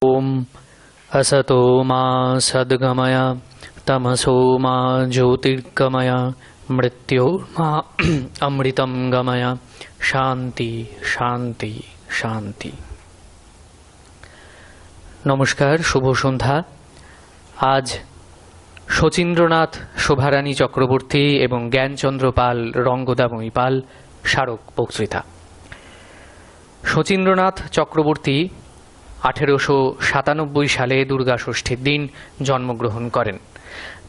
ओम असतो मा सद्गमय तमसो मा ज्योतिर्गमय मृत्योर्मा अमृतं गमय शांति शांति शांति। नमस्कार, शुभ सन्ध्या। आज শচীন্দ্রনাথ শোভারানী চক্রবর্তী এবং জ্ঞানচন্দ্র পাল রঙ্গদাময়ী পাল স্মারক বক্তৃতা। শচীন্দ্রনাথ চক্রবর্তী 1897 সালে দুর্গা ষষ্ঠীর দিন জন্মগ্রহণ করেন।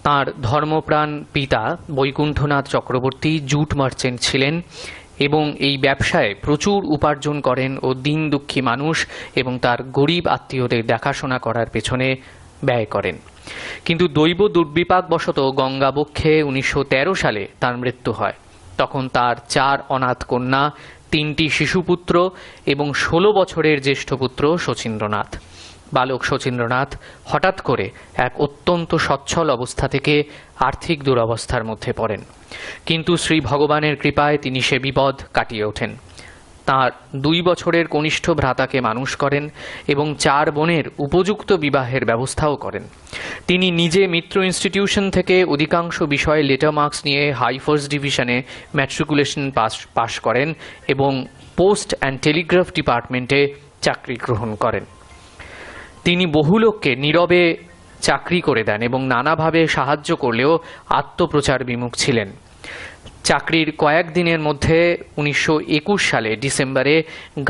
তাঁর ধর্মপ্রাণ পিতা বৈকুণ্ঠনাথ চক্রবর্তী জুট মার্চেন্ট ছিলেন এবং এই ব্যবসায় প্রচুর উপার্জন করেন ও দীন দুঃখী মানুষ এবং তার গরিব আত্মীয়দের দেখাশোনা করার পেছনে ব্যয় করেন। কিন্তু দৈব দুর্বিপাকবশত গঙ্গাবক্ষে 1913 সালে তার মৃত্যু হয়। তখন তার 4 অনাথ কন্যা, 3টি শিশুপুত্র এবং 16 বছরের জ্যেষ্ঠ পুত্র শচীন্দ্রনাথ। বালক শচীন্দ্রনাথ হঠাৎ করে এক অত্যন্ত সচ্ছল অবস্থা থেকে আর্থিক দুরবস্থার মধ্যে পড়েন, কিন্তু শ্রী ভগবানের কৃপায় তিনি সে বিপদ কাটিয়ে ওঠেন। তাঁর 2 বছরের কনিষ্ঠ ভ্রাতাকে মানুষ করেন এবং 4 বোনের উপযুক্ত বিবাহের ব্যবস্থাও করেন। তিনি নিজে মিত্র ইনস্টিটিউশন থেকে অধিকাংশ বিষয়ে লেটার মার্কস নিয়ে হাই ফার্স্ট ডিভিশনে ম্যাট্রিকুলেশন পাশ করেন এবং পোস্ট অ্যান্ড টেলিগ্রাফ ডিপার্টমেন্টে চাকরি গ্রহণ করেন। তিনি বহু লোককে নীরবে চাকরি করে দেন এবং নানাভাবে সাহায্য করলেও আত্মপ্রচার বিমুখ ছিলেন। চাকরির কয়েকদিনের মধ্যে 1921 সালে ডিসেম্বরে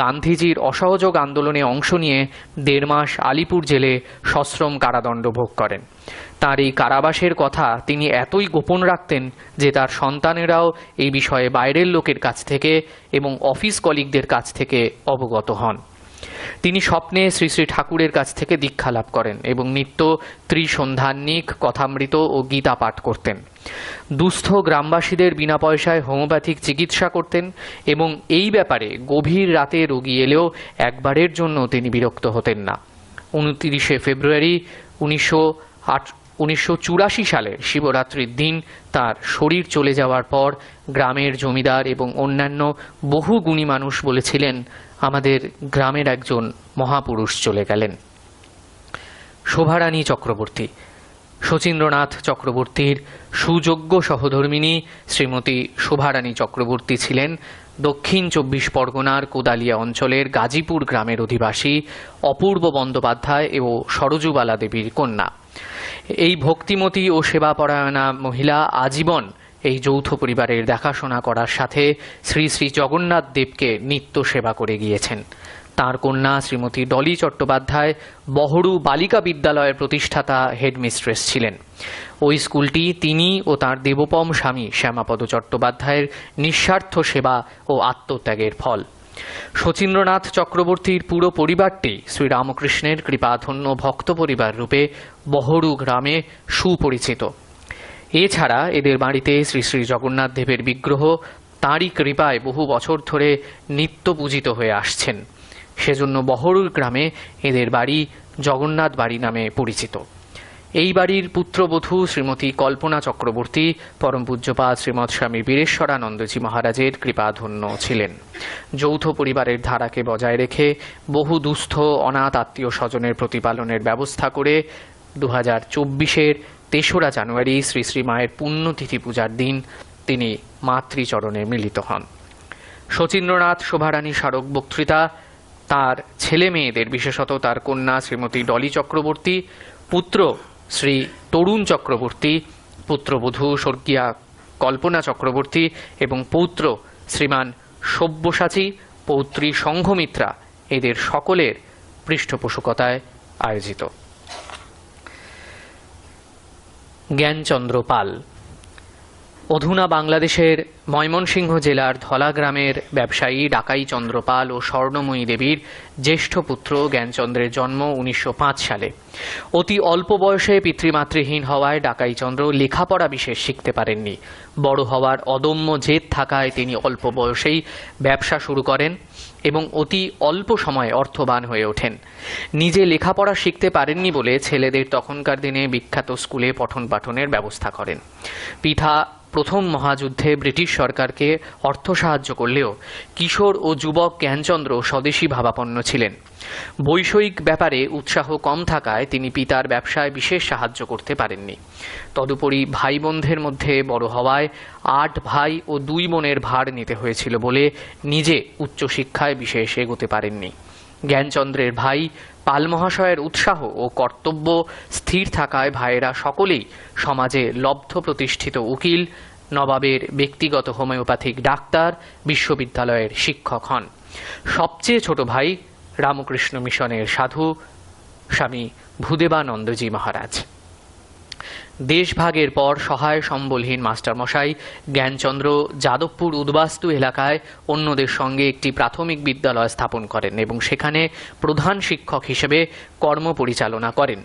গান্ধীজির অসহযোগ আন্দোলনে অংশ নিয়ে 1.5 মাস আলিপুর জেলে সশ্রম কারাদণ্ড ভোগ করেন। তার এই কারাবাসের কথা তিনি এতই গোপন রাখতেন যে তার সন্তানেরাও এই বিষয়ে বাইরের লোকের কাছ থেকে এবং অফিস কলিগদের কাছ থেকে অবগত হন। তিনি স্বপ্নে শ্রী শ্রী ঠাকুরের কাছ থেকে দীক্ষা লাভ করেন এবং নিত্য ত্রিসন্ধ্যান্নিক, কথামৃত ও গীতা পাঠ করতেন। দুস্থ গ্রামবাসীদের বিনা পয়সায় হোমিওপ্যাথিক চিকিৎসা করতেন এবং এই ব্যাপারে গভীর রাতে রোগী এলেও একবারের জন্য তিনি বিরক্ত হতেন না। 29 ফেব্রুয়ারি 1984 সালের শিবরাত্রির দিন তার শরীর চলে যাওয়ার পর গ্রামের জমিদার এবং অন্যান্য বহু গুণী মানুষ বলেছিলেন, আমাদের গ্রামের একজন মহাপুরুষ চলে গেলেন। শোভারানী চক্রবর্তী শচীন্দ্রনাথ চক্রবর্তীর সুযোগ্য সহধর্মিণী শ্রীমতী শোভারানী চক্রবর্তী ছিলেন দক্ষিণ 24 পরগনার কোদালিয়া অঞ্চলের গাজীপুর গ্রামের অধিবাসী অপূর্ব বন্দ্যোপাধ্যায় ও সরজুবালা দেবীর কন্যা। এই ভক্তিমতী ও সেবাপরায়ণা মহিলা আজীবন এই যৌথ পরিবারের দেখাশোনা করার সাথে শ্রী শ্রী জগন্নাথ দেবকে নিত্য সেবা করে গিয়েছেন। তাঁর কন্যা শ্রীমতী ডলি চট্টোপাধ্যায় বহরু বালিকা বিদ্যালয়ের প্রতিষ্ঠাতা হেডমিস্ট্রেস ছিলেন। ওই স্কুলটি তিনি ও তাঁর দেবপম স্বামী শ্যামাপদ চট্টোপাধ্যায়ের নিঃস্বার্থ সেবা ও আত্মত্যাগের ফল। শচীন্দ্রনাথ চক্রবর্তীর পুরো পরিবারটি শ্রীরামকৃষ্ণের কৃপাধন্য ভক্ত পরিবার রূপে বহরু গ্রামে সুপরিচিত। এছাড়া এদের বাড়িতে শ্রী শ্রী জগন্নাথ দেবের বিগ্রহ তাঁরই কৃপায় বহু বছর ধরে নিত্য পূজিত হয়ে আসছেন। সেজন্য বহরুর গ্রামে এদের বাড়ি জগন্নাথ বাড়ি নামে পরিচিত। এই বাড়ির পুত্রবধূ শ্রীমতী কল্পনা চক্রবর্তী পরম পূজ্যপাদ শ্রীমৎ স্বামী বীরেশ্বরানন্দজি মহারাজের কৃপাধন্য ছিলেন। যৌথ পরিবারের ধারাকে বজায় রেখে বহু দুস্থ অনাথ আত্মীয় স্বজনের প্রতিপালনের ব্যবস্থা করে 2024-এর 3রা জানুয়ারি শ্রী শ্রী মায়ের পুণ্যতিথি পূজার দিন তিনি মাতৃচরণে মিলিত হন। শচীন্দ্রনাথ শোভারানী স্মারক বক্তৃতা তার ছেলে মেয়েদের, বিশেষত তার কন্যা শ্রীমতী ডলি চক্রবর্তী, পুত্র শ্রী তরুণ চক্রবর্তী, পুত্রবধূ স্বর্গীয়া কল্পনা চক্রবর্তী এবং পৌত্র শ্রীমান সব্যসাচী, পৌত্রী সংঘমিত্রা, এদের সকলের পৃষ্ঠপোষকতায় আয়োজিত। জ্ঞানচন্দ্র পাল অধুনা বাংলাদেশের ময়মনসিংহ জেলার ধলা গ্রামের ব্যবসায়ী ডাকাই চন্দ্র পাল ও স্বর্ণময়ী দেবীর জ্যেষ্ঠ পুত্র জ্ঞানচন্দ্রের জন্ম 1905 সালে। অতি অল্প বয়সে পিতৃমাতৃহীন হওয়ায় ডাকাই চন্দ্র লেখাপড়া বিশেষ শিখতে পারেননি। বড় হওয়ার অদম্য জেদ থাকায় তিনি অল্প বয়সেই ব্যবসা শুরু করেন এবং অতি অল্প সময়ে অর্থবান হয়ে ওঠেন। নিজে লেখাপড়া শিখতে পারেননি বলে ছেলেদের তখনকার দিনে বিখ্যাত স্কুলে পঠন পাঠনের ব্যবস্থা করেন। প্রথম মহাযুদ্ধে ব্রিটিশ সরকারকে অর্থ সাহায্য করলেও কিশোর ও যুবক জ্ঞানচন্দ্র স্বদেশী ভাবাপন্ন ছিলেন। বৈষয়িক ব্যাপারে উৎসাহ কম থাকায় তিনি পিতার ব্যবসায় বিশেষ সাহায্য করতে পারেননি। তদুপরি ভাই বোনদের মধ্যে বড় হওয়ায় 8 ভাই ও 2 বোনের ভার নিতে হয়েছিল বলে নিজে উচ্চশিক্ষায় বিশেষ এগোতে পারেননি। জ্ঞানচন্দ্রের ভাই পাল মহাশয়ের উৎসাহ ও কর্তব্য স্থির থাকায় ভাইয়েরা সকলেই সমাজে লব্ধ প্রতিষ্ঠিত উকিল, নবাবের ব্যক্তিগত হোমিওপ্যাথিক ডাক্তার, বিশ্ববিদ্যালয়ের শিক্ষক হন। সবচেয়ে ছোট ভাই রামকৃষ্ণ মিশনের সাধু স্বামী ভূদেবানন্দজি মহারাজ। দেশভাগের পর সহায় সম্বলহীন মাস্টারমশাই জ্ঞানচন্দ্র যাদবপুর উদ্বাস্তু এলাকায় অন্যদের সঙ্গে একটি প্রাথমিক বিদ্যালয় স্থাপন করেন এবং সেখানে প্রধান শিক্ষক হিসেবে কর্ম পরিচালনা করেন।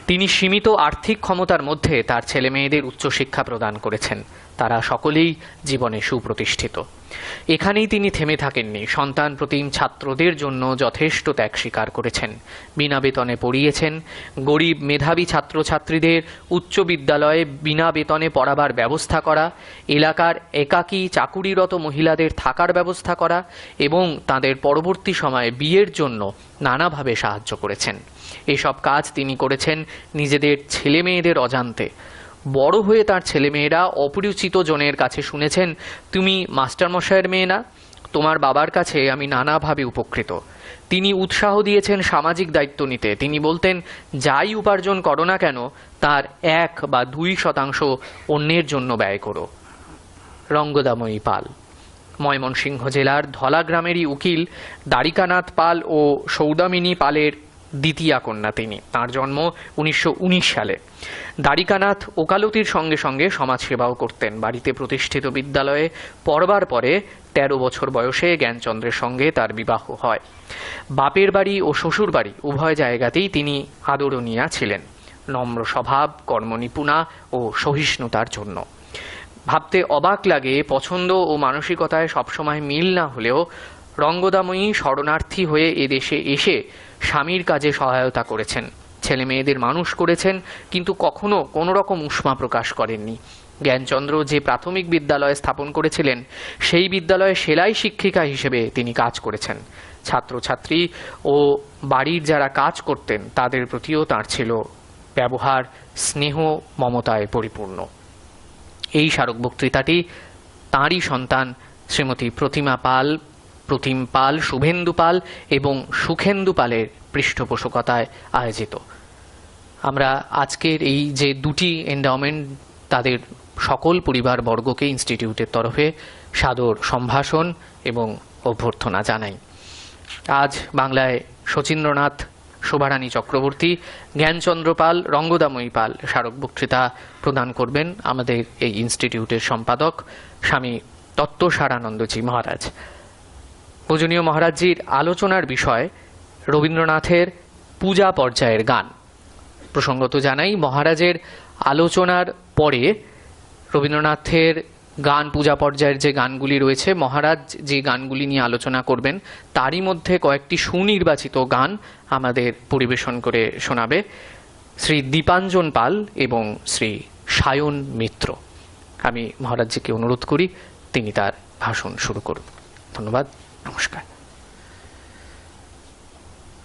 তিনি সীমিত আর্থিক ক্ষমতার মধ্যে তার ছেলেমেয়েদের উচ্চশিক্ষা প্রদান করেছেন। তারা সকলেই জীবনে সুপ্রতিষ্ঠিত। এখানেই তিনি থেমে থাকেননি। সন্তান প্রতিম ছাত্রদের জন্য যথেষ্ট ত্যাগ স্বীকার করেছেন। বিনা বেতনে পড়িয়েছেন। গরিব মেধাবী ছাত্রছাত্রীদের উচ্চ বিদ্যালয়ে বিনা বেতনে পড়াবার ব্যবস্থা করা, এলাকার একাকী চাকুরিরত মহিলাদের থাকার ব্যবস্থা করা এবং তাদের পরবর্তী সময়ে বিয়ের জন্য নানাভাবে সাহায্য করেছেন। এসব কাজ তিনি করেছেন নিজেদের ছেলে মেয়েদের অজান্তে। বড় হয়ে তার ছেলেমেয়েরা অপরিচিত জনের কাছে শুনেছেন, তুমি মাস্টারমশাইয়ের মেয়ে না? তোমার বাবার কাছে আমি নানাভাবে উপকৃত। তিনি উৎসাহ দিয়েছেন সামাজিক দায়িত্ব নিতে। তিনি বলতেন, যাই উপার্জন করো না কেন তার 1 বা 2% অন্যের জন্য ব্যয় করো। রঙ্গদাময়ী পাল ময়মনসিংহ জেলার ধলা গ্রামেরই উকিল দ্বারিকানাথ পাল ও সৌদামিনী পালের দ্বিতীয়া কন্যা তিনি। তাঁর জন্ম 1919 সালে। দ্বারিকানাথ ওকালতির সঙ্গে সঙ্গে সমাজসেবাও করতেন। বাড়িতে প্রতিষ্ঠিত বিদ্যালয়ে পড়বার পরে 13 বছর বয়সে জ্ঞানচন্দ্রের সঙ্গে তার বিবাহ হয়। বাপের বাড়ি ও শ্বশুর বাড়ি উভয় জায়গাতেই তিনি আদরণীয়া ছিলেন, নম্র স্বভাব, কর্মনিপুণা ও সহিষ্ণুতার জন্য। ভাবতে অবাক লাগে, পছন্দ ও মানসিকতায় সবসময় মিল না হলেও রঙ্গদাময়ী শরণার্থী হয়ে এদেশে এসে স্বামীর কাজে সহায়তা করেছেন, ছেলে মেয়েদের মানুষ করেছেন, কিন্তু কখনো কোনো রকম উষ্মা প্রকাশ করেননি। জ্ঞানচন্দ্র যে প্রাথমিক বিদ্যালয় স্থাপন করেছিলেন সেই বিদ্যালয়ে সেলাই শিক্ষিকা হিসেবে তিনি কাজ করেছেন। ছাত্রছাত্রী ও বাড়ির যারা কাজ করতেন তাদের প্রতিও তাঁর ছিল ব্যবহার স্নেহ মমতায় পরিপূর্ণ। এই স্মারক বক্তৃতাটি তাঁরই সন্তান শ্রীমতী প্রতিম পাল, শুভেন্দু পাল এবং সুখেন্দু পালের পৃষ্ঠপোষকতায় আয়োজিত। আমরা আজকের এই যে 2টি এন্ডাওমেন্ট তাদের সকল পরিবারবর্গকে ইনস্টিটিউটের তরফে সাদর সম্ভাষণ এবং অভ্যর্থনা জানাই। আজ বাংলায় শচীন্দ্রনাথ, শোভারানী চক্রবর্তী, জ্ঞানচন্দ্র পাল, রঙ্গদাময়ী পাল স্মারক বক্তৃতা প্রদান করবেন আমাদের এই ইনস্টিটিউটের সম্পাদক স্বামী তত্ত্বসারানন্দজি মহারাজ। পূজনীয় মহারাজজির আলোচনার বিষয় রবীন্দ্রনাথের পূজা পর্যায়ের গান। প্রসঙ্গত জানাই, মহারাজের আলোচনার পরে রবীন্দ্রনাথের গান পূজা পর্যায়ের যে গানগুলি রয়েছে, মহারাজ যে গানগুলি নিয়ে আলোচনা করবেন তারই মধ্যে কয়েকটি সুনির্বাচিত গান আমাদের পরিবেশন করে শোনাবে শ্রী দীপাঞ্জন পাল এবং শ্রী সায়ন মিত্র। আমি মহারাজজিকে অনুরোধ করি তিনি তার ভাষণ শুরু করুন। ধন্যবাদ, নমস্কার।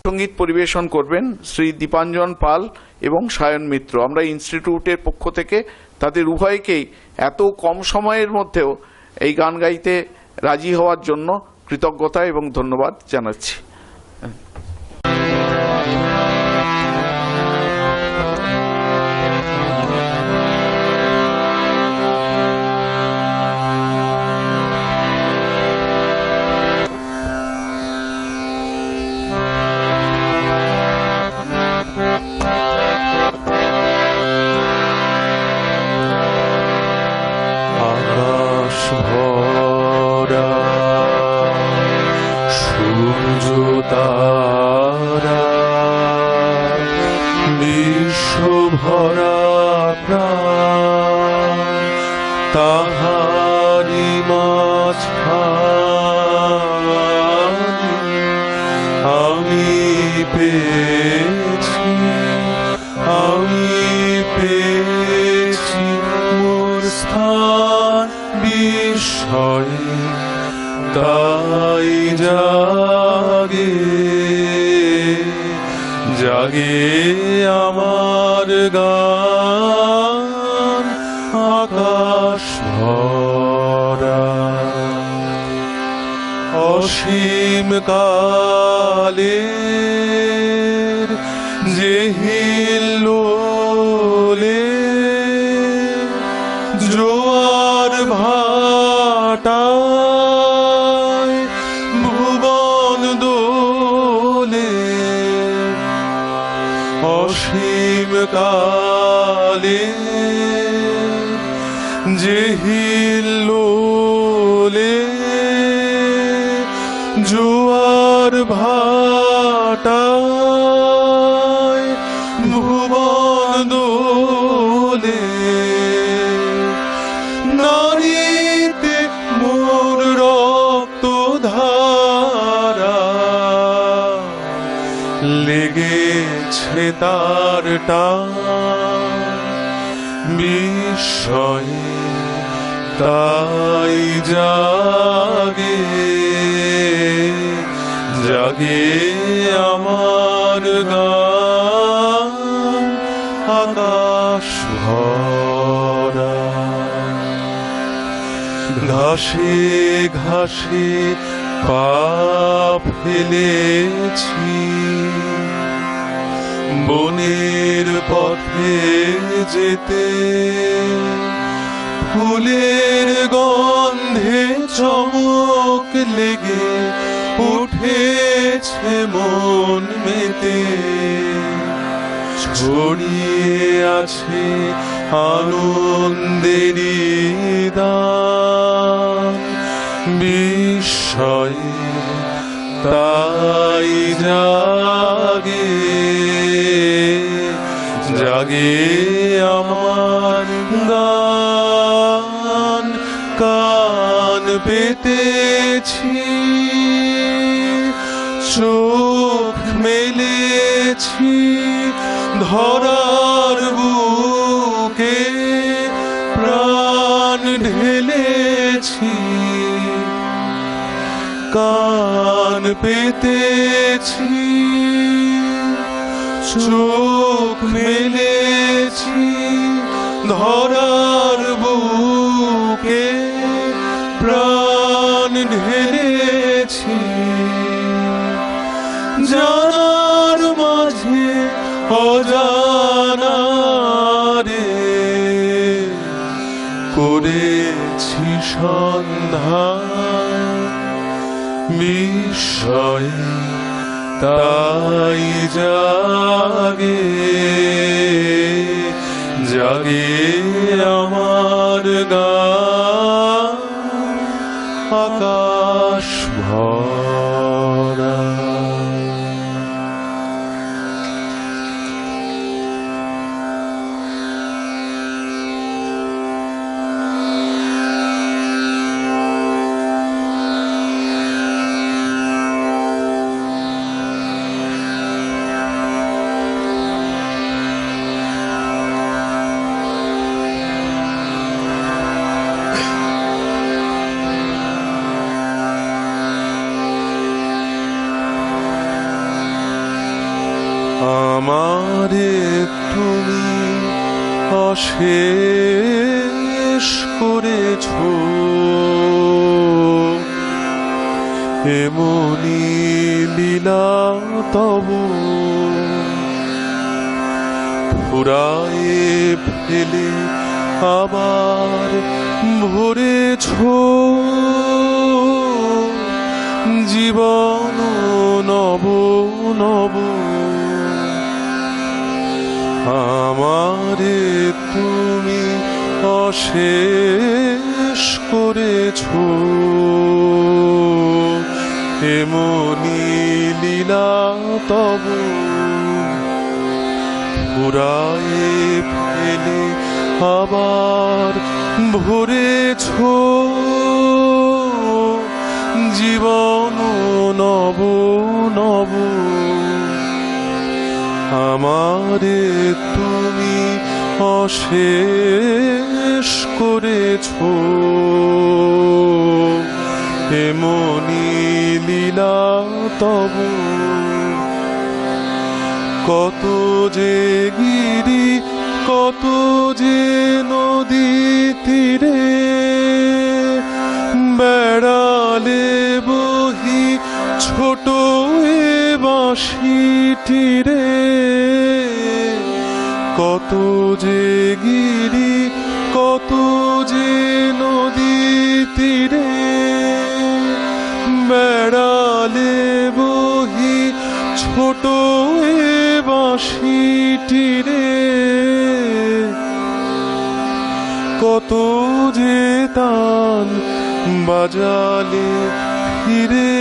সঙ্গীত পরিবেশন করবেন শ্রী দীপাঞ্জন পাল এবং সায়ন মিত্র। আমরা ইনস্টিটিউটের পক্ষ থেকে তাদের উভয়কেই এত কম সময়ের মধ্যেও এই গান গাইতে রাজি হওয়ার জন্য কৃতজ্ঞতা এবং ধন্যবাদ জানাচ্ছি। বিশ্বভরা প্রাণ তাহারি মাঝখানে আমি পেয়েছি মোর স্থান। জাগে আমার গান আকাশ ভরা। অসীম কালের যে হিল্লোলে জোয়ার ভাটায় ভুবন দোলে। অসীম কালে যে হিল্লোলে জোয়ার ভাটায় ভুবন দোলে। নারীতে মোর রক্ত ধারা লেগেছে তার টান। বিস্ময়ে তাই জাগে জাগে আমার গান আকাশ ভরা। ঘাসে ঘাসে পা ফেলেছি বনের পথে যেতে। ফুলের গন্ধে চমক লেগে উঠেছে মন মেতে। ছড়িয়ে আছে আনন্দেরই দান। বিস্ময়ে তাই জাগে জাগে আমার গান। কান পেতেছি চোখ মেলেছি ধরার বুকে প্রাণ ঢেলেছি। কান পেতেছি চোখ মেলেছি ধরার বুকে প্রাণ ঢেলেছি। জানার মাঝে অজানা রে করেছি সন্ধান। বিস্ময়ে তাই জাগে জাগে আমার গান আকাশ ভরা। আমারে তুমি অশেষ করেছ এমনি লীলা তব। ফুরায়ে ফেলে আবার ভরেছ জীবন নব নব। আমারে তুমি অশেষ করেছ এমনি লীলা তব। ফুরায়ে ফেলে আবার ভরেছ জীবন নব নব। আমারে তুমি অশেষ করেছ এমনি লীলা তব। কত যে গিরি কত যে নদী তীরে বেড়ালে বহি ছোট এ বাঁশিটিরে কত যে গিরি কত যে নদী তীরে বেড়ালে বহি ছোট এ বাঁশিটিরে কত যে তান বাজালে ফিরে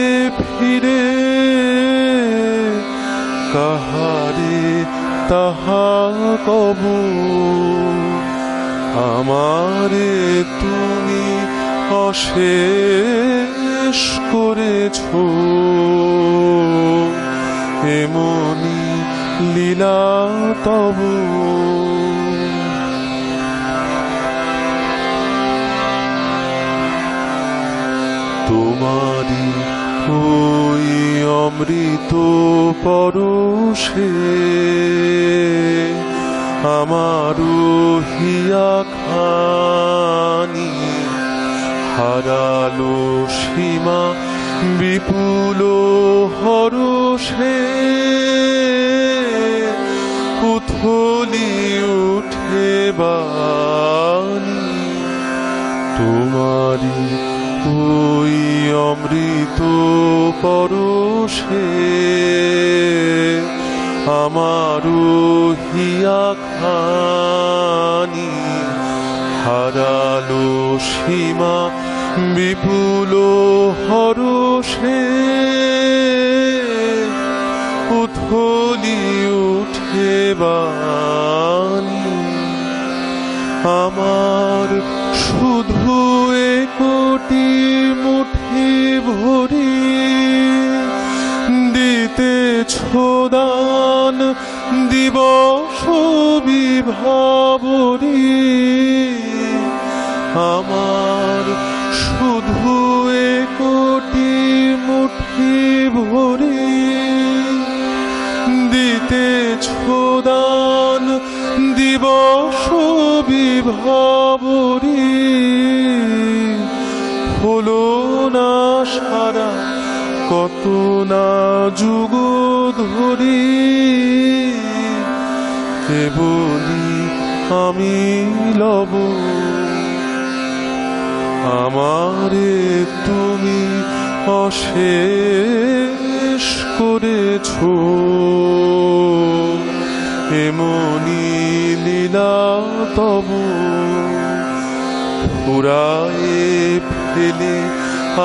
ফিরে কাহারে তাহা কব আমারে তুমি অশেষ করেছ এমনি লীলা তব তোমারি ওই অমৃত পরশে আমারো হিয়া খানি হারালো সীমা বিপুল হরষে উথলি উঠে বাণী তোমারি ওই অমৃত পরশে আমারো হিয়া খানি হারালো সীমা বিপুল হরষে উথলি উঠে বাণী আমার শুধু এ কোটি মুঠি ভরি দিতেছ দান দিবস বিভাবরী আমার শুধু এ কোটি মুঠি ভরি দিতেছ দান দিবস বিভাবরী হলো না সারা কত না যুগ ধরি কেবলি আমি লব আমারে তুমি অশেষ করেছ এমনি লীলা তব ফুরায়ে ফেলে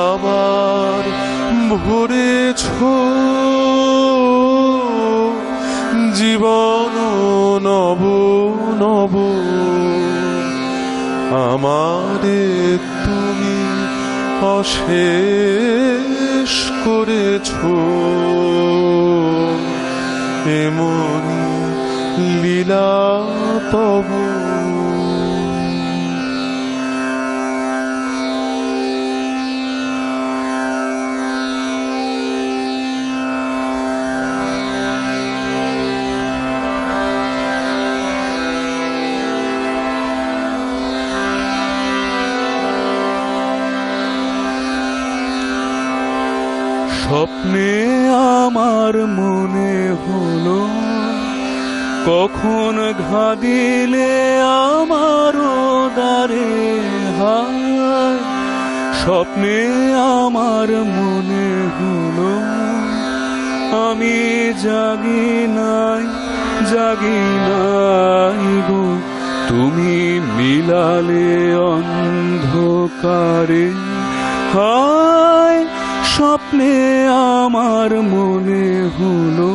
আবার ভরেছ জীবন নব নব আমারে তুমি অশেষ করেছ এমনি লীলা তব স্বপ্নে আমার মনে হলো কখন ঘা দিলে আমার দ্বারে হায় স্বপ্নে আমার মনে হলো আমি জাগি নাই গো তুমি মিলালে অন্ধকারে হায় স্বপ্নে আমার মনে হলো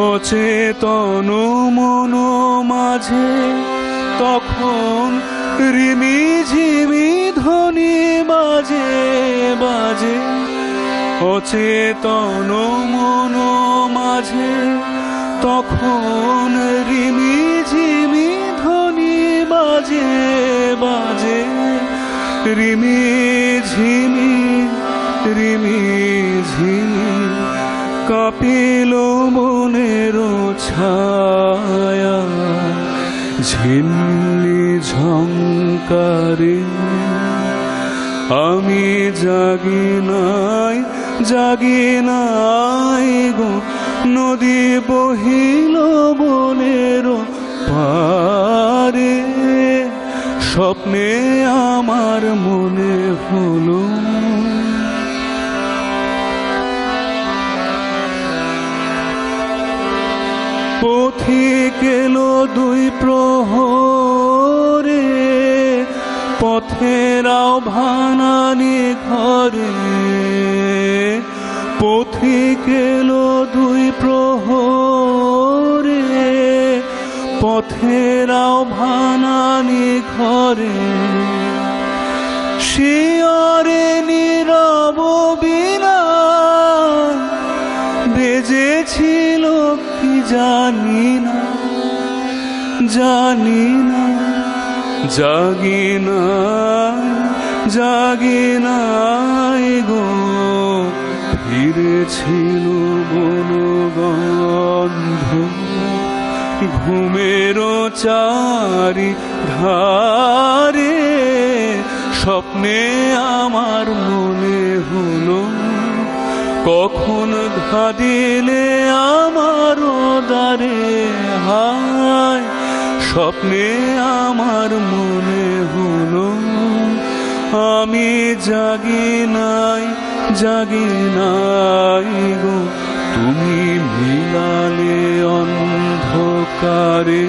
অচেতন মন মাঝে তখন রিমি ঝিমি ধ্বনি বাজে বাজে অচেতন মন মাঝে তখন রিমি ঝিমি ধ্বনি বাজে বাজে রিমি ঝিমি কাঁপিল বনের ছায়া ঝিল্লি ঝংকারে আমি জাগি নাই গো নদী বহিল বনের পারে স্বপ্নে আমার মনে হলো পথিক এলো দুই প্রহরে পথের আহ্বানানি ঘরে পথিক এলো দুই প্রহরে পথের আহ্বানানি ঘরে শিয়রে নীরব বীণা বেজেছিল কি জানি না জাগি নাই গো ফিরেছিল বনগন্ধ ঘুমের চারি ধারে স্বপ্নে আমার মনে হলো কখন ঘা দিলে আমার দারে হায় স্বপ্নে আমার মনে হলো আমি জাগি নাই গো তুমি মিলালে অন্ধকারে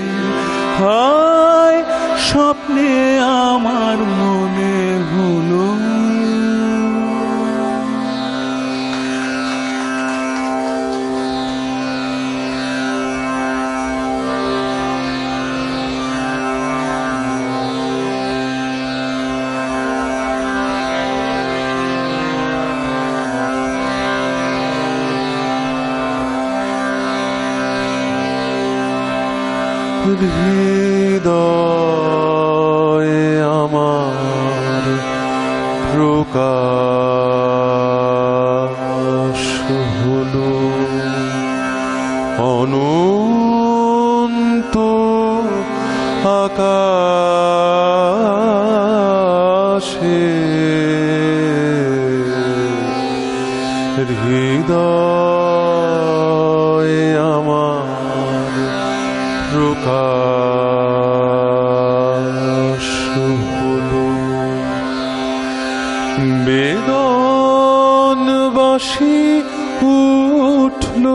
হায় স্বপ্নে আমার মনে হলো হৃদয়ে আমার প্রকাশ হলো অনন্ত আকাশে হৃদয়ে আমার প্রকাশ হলো বেদনবাসী উঠল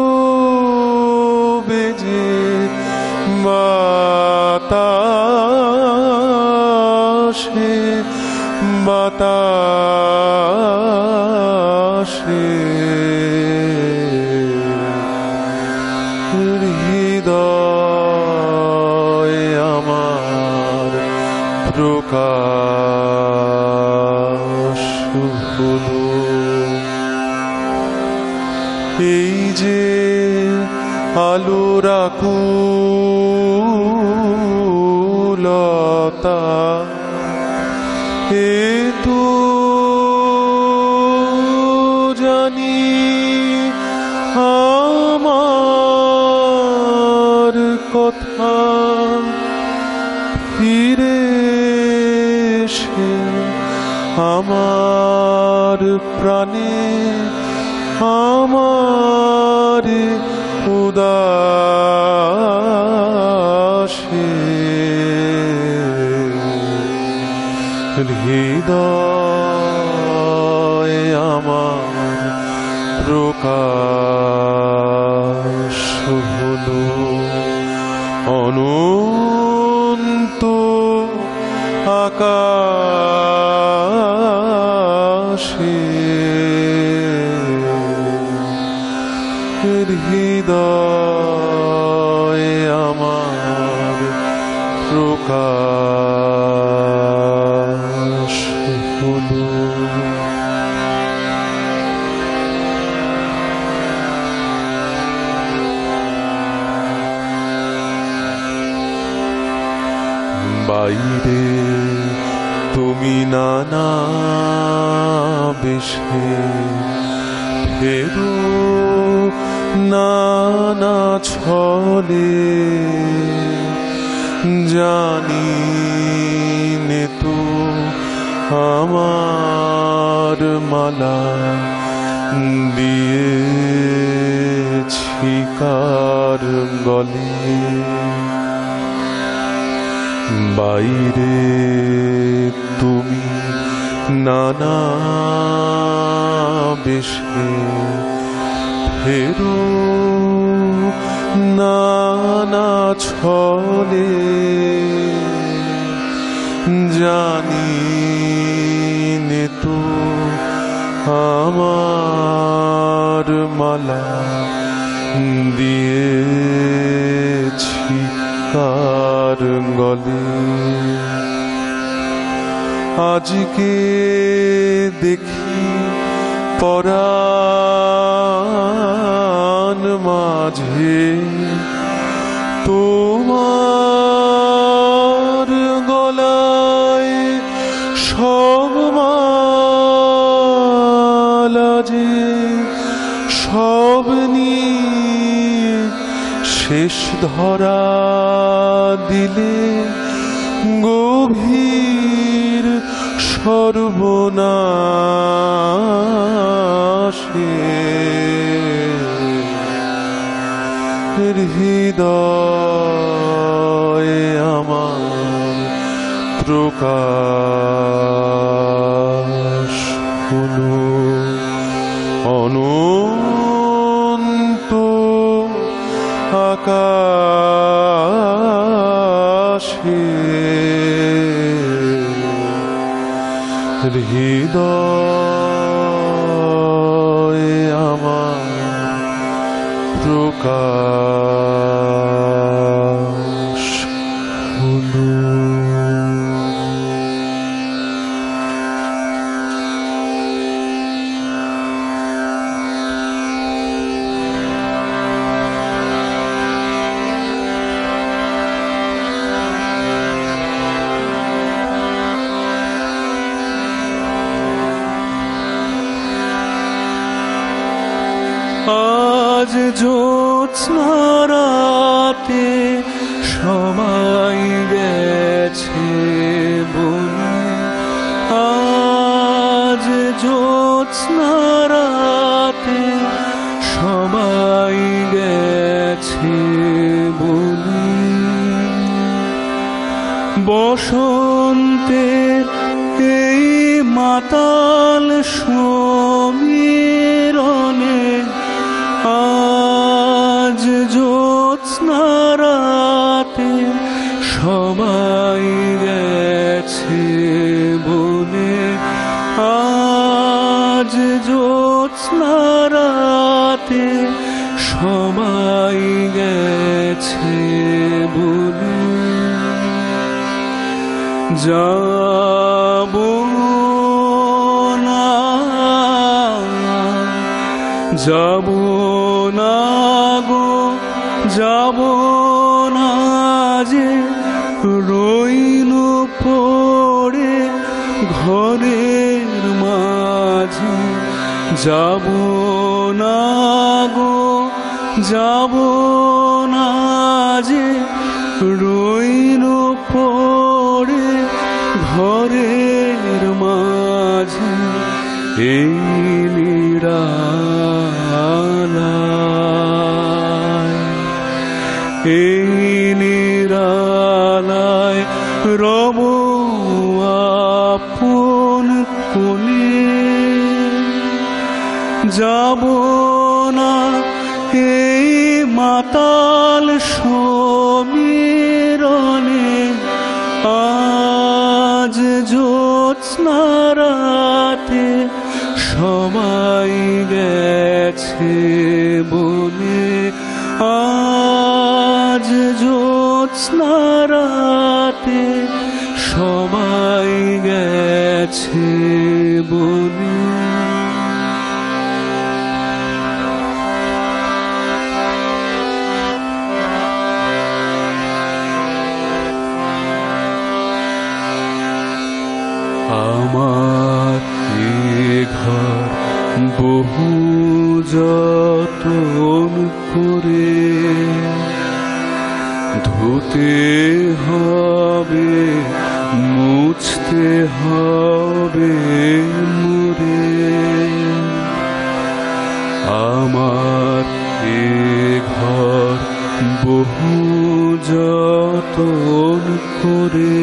বেজে বাতাসে হৃদয়ে আমার প্রকাশ হলো এই যে আলোর আকুলতা এ তো জানি আমার কথা ফিরে এসে আমার প্রাণে আমার উদাসে হৃদয়ে আমার প্রকাশ হলো অনন্ত আকাশে হৃদয়ে আমার প্রকাশ হলো বাইরে তুমি নানা বেশে ফেরো নানা ছলে জানি নে তো আমার মালা দিয়েছি কার গলে। বাইরে তুমি নানা বেশে ফেরো নানা ছলে জানি নে তো আমার মালা দিয়েছি কার গলে। আজকে দেখি পরাণ মাঝে তোমার গলায় সব মালা যে সব নিয়ে শেষ ধরা দিলে গভীর সর্বনাশে। হৃদয়ে আমার প্রকাশ হলো অনন্ত আকাশে। হৃদয়ে আমার প্রকাশ হলো। আজ জ্যোৎস্না রাতে সবাই গেছে বনে। আজ জ্যোৎস্না রাতে সবাই গেছে বনে। বসন্তের এই মাতাল সমীরণে আজ জ্যোৎস্না রাতে সবাই গেছে বনে। আজ জ্যোৎস্না রাতে সবাই গেছে বনে। যাব না যাব না গো যাব না যে রইল পড়ে ঘরের মাঝে। যাব না গো যাব না যে রইল পড়ে ঘরের মাঝে। এই নিরালায় এই নিরালায় রব আপন কোলে। যাব না এই মাতাল সমীরণে। আজ জ্যোৎস্না রাতে সবাই গেছে বনে। আজ জ্যোৎস্না রাতে সবাই গেছে বনে। ধুতে হবে মুছতে হবে মুরে আমার এ ঘর বহু যতন করে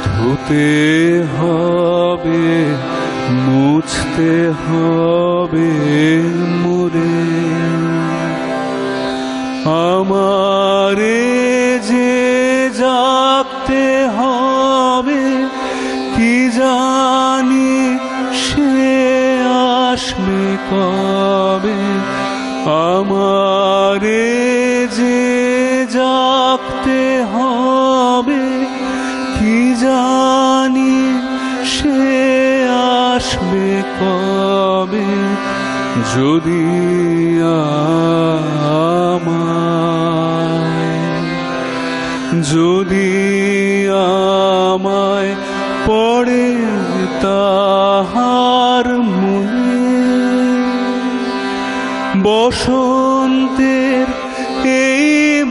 ধুতে হবে মুছতে হবে মুরে আমারে যে জাগতে হবে কি জানি সে আসবে কবে আমারে যে জাগতে হবে কি জানি সে আসবে কবে যদি আমায় পড়ে তাহার মনে বসন্তের এই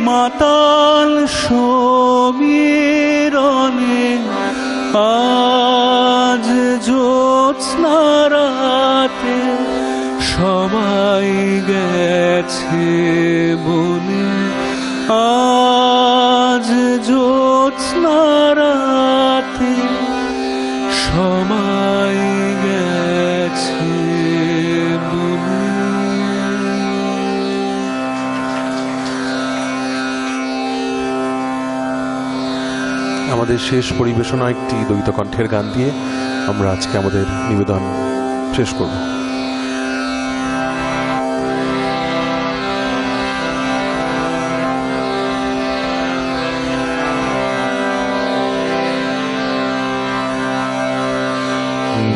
মাতাল সমীরণে আজ জ্যোৎস্না রাতে সবাই গেছে বনে আজ জ্যোৎস্না রাতে সবাই গেছে বনে। আমাদের শেষ পরিবেশনা একটি দ্বৈত কণ্ঠের গান দিয়ে আমরা আজকে আমাদের নিবেদন শেষ করব।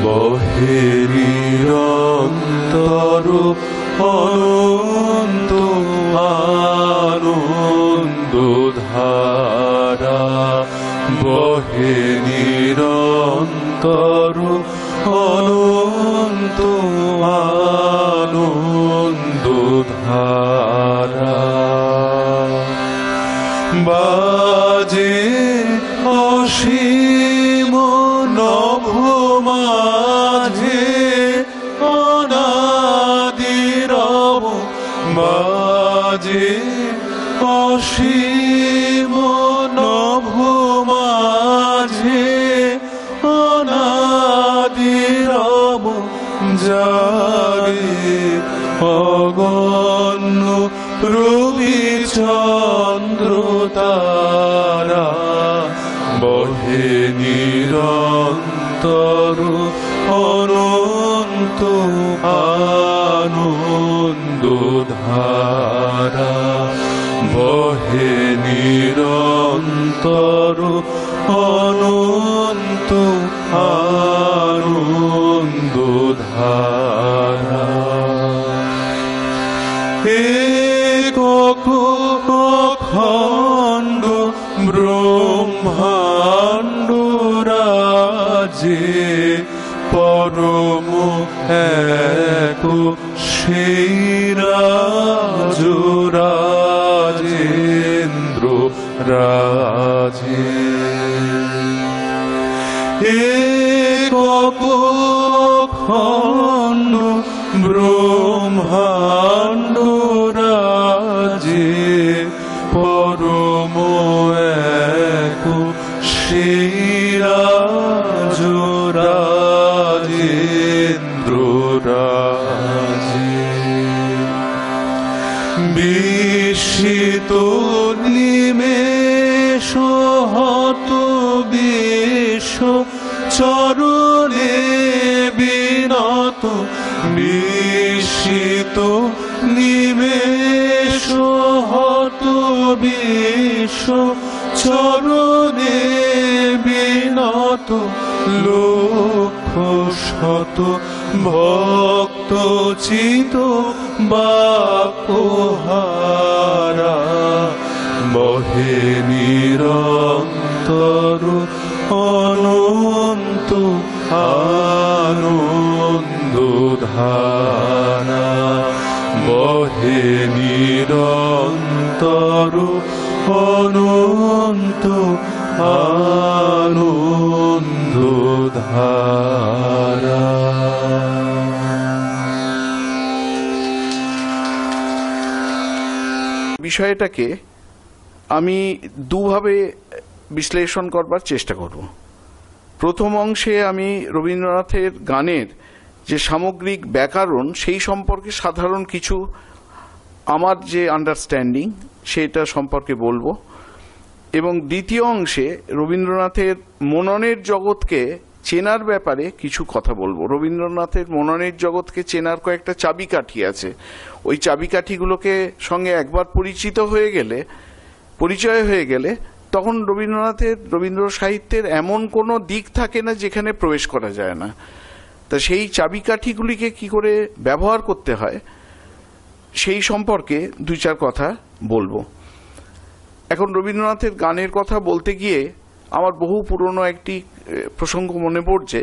বহে নিরন্তর অনন্ত আনন্দ ধারা বহে নিরন্তর অনন্ত আনন্দ ধারা বাজে অসীম নভ মাঝে অনাদিরব বাজে অসীম নভ মাঝে অনাদিরব জাগে অগণ্য রবি চন্দ্র তারা বহে নিরন্তর অনন্ত আনন্দ ধারা বহে নিরন্তর অনন্ত আনন্দ ধারা একক অখণ্ড ব্রহ্মাণ্ড রাজে পরম এক সেই রাজেন্দ্র রাজে একক খণ্ড ব্রহ্মাণ্ড রাজে পরম এক সেই রাজেন্দ্র রাজে বিস্মিত নিমেষ হত বিষ চরণে বিনত বিস্মিত নিমেষ হত বিষ চরণে বিনত লক্ষ শত ভক্ত চিত বাপহারা বহে নিরন্তর অনন্ত আনন্দ ধারা বহে বহে নিরন্তর অনন্ত আনন্দ ধারা। বিষয়টাকে আমি দুভাবে বিশ্লেষণ করবার চেষ্টা করব। প্রথম অংশে আমি রবীন্দ্রনাথের গানের যে সামগ্রিক ব্যাকরণ সেই সম্পর্কে সাধারণ কিছু আমার যে আন্ডারস্ট্যান্ডিং সেটা সম্পর্কে বলবো, এবং দ্বিতীয় অংশে রবীন্দ্রনাথের মননের জগৎকে চেনার ব্যাপারে কিছু কথা বলবো। রবীন্দ্রনাথের মননের জগৎকে চেনার কয়েকটা চাবিকাঠি আছে। ওই চাবিকাঠিগুলোকে সঙ্গে একবার পরিচয় হয়ে গেলে তখন রবীন্দ্র সাহিত্যের এমন কোনো দিক থাকে না যেখানে প্রবেশ করা যায় না। তা সেই চাবিকাঠিগুলিকে কি করে ব্যবহার করতে হয় সেই সম্পর্কে দুই চার কথা বলবো। এখন রবীন্দ্রনাথের গানের কথা বলতে গিয়ে আমার বহু পুরনো একটি প্রসঙ্গ মনে পড়ছে।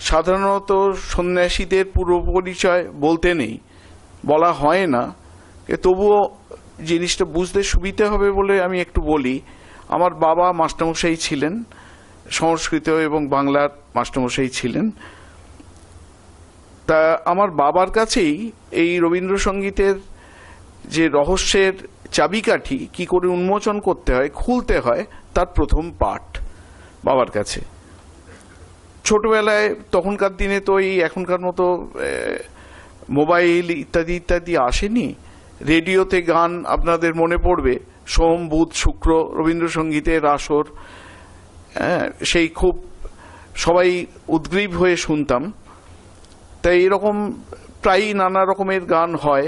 সাধারণত সন্ন্যাসীদের পূর্ব পরিচয় বলতে নেই, বলা হয় না, তবুও জিনিসটা বুঝতে সুবিধা হবে বলে আমি একটু বলি। আমার বাবা মাস্টারমশাই ছিলেন, সংস্কৃত এবং বাংলার মাস্টারমশাই ছিলেন। তা আমার বাবার কাছেই এই রবীন্দ্রসঙ্গীতের যে রহস্যের চাবিকাঠি কি করে উন্মোচন করতে হয়, খুলতে হয়, তার প্রথম পাঠ বাবার কাছে। ছোটবেলায় তখনকার দিনে তো এই এখনকার মতো মোবাইল ইত্যাদি ইত্যাদি আসেনি। রেডিওতে গান আপনাদের মনে পড়বে, সোম বুধ শুক্র রবীন্দ্রসঙ্গীতের আসর, সেই খুব সবাই উদ্গ্রীব হয়ে শুনতাম। তাই এরকম প্রায়ই নানা রকমের গান হয়।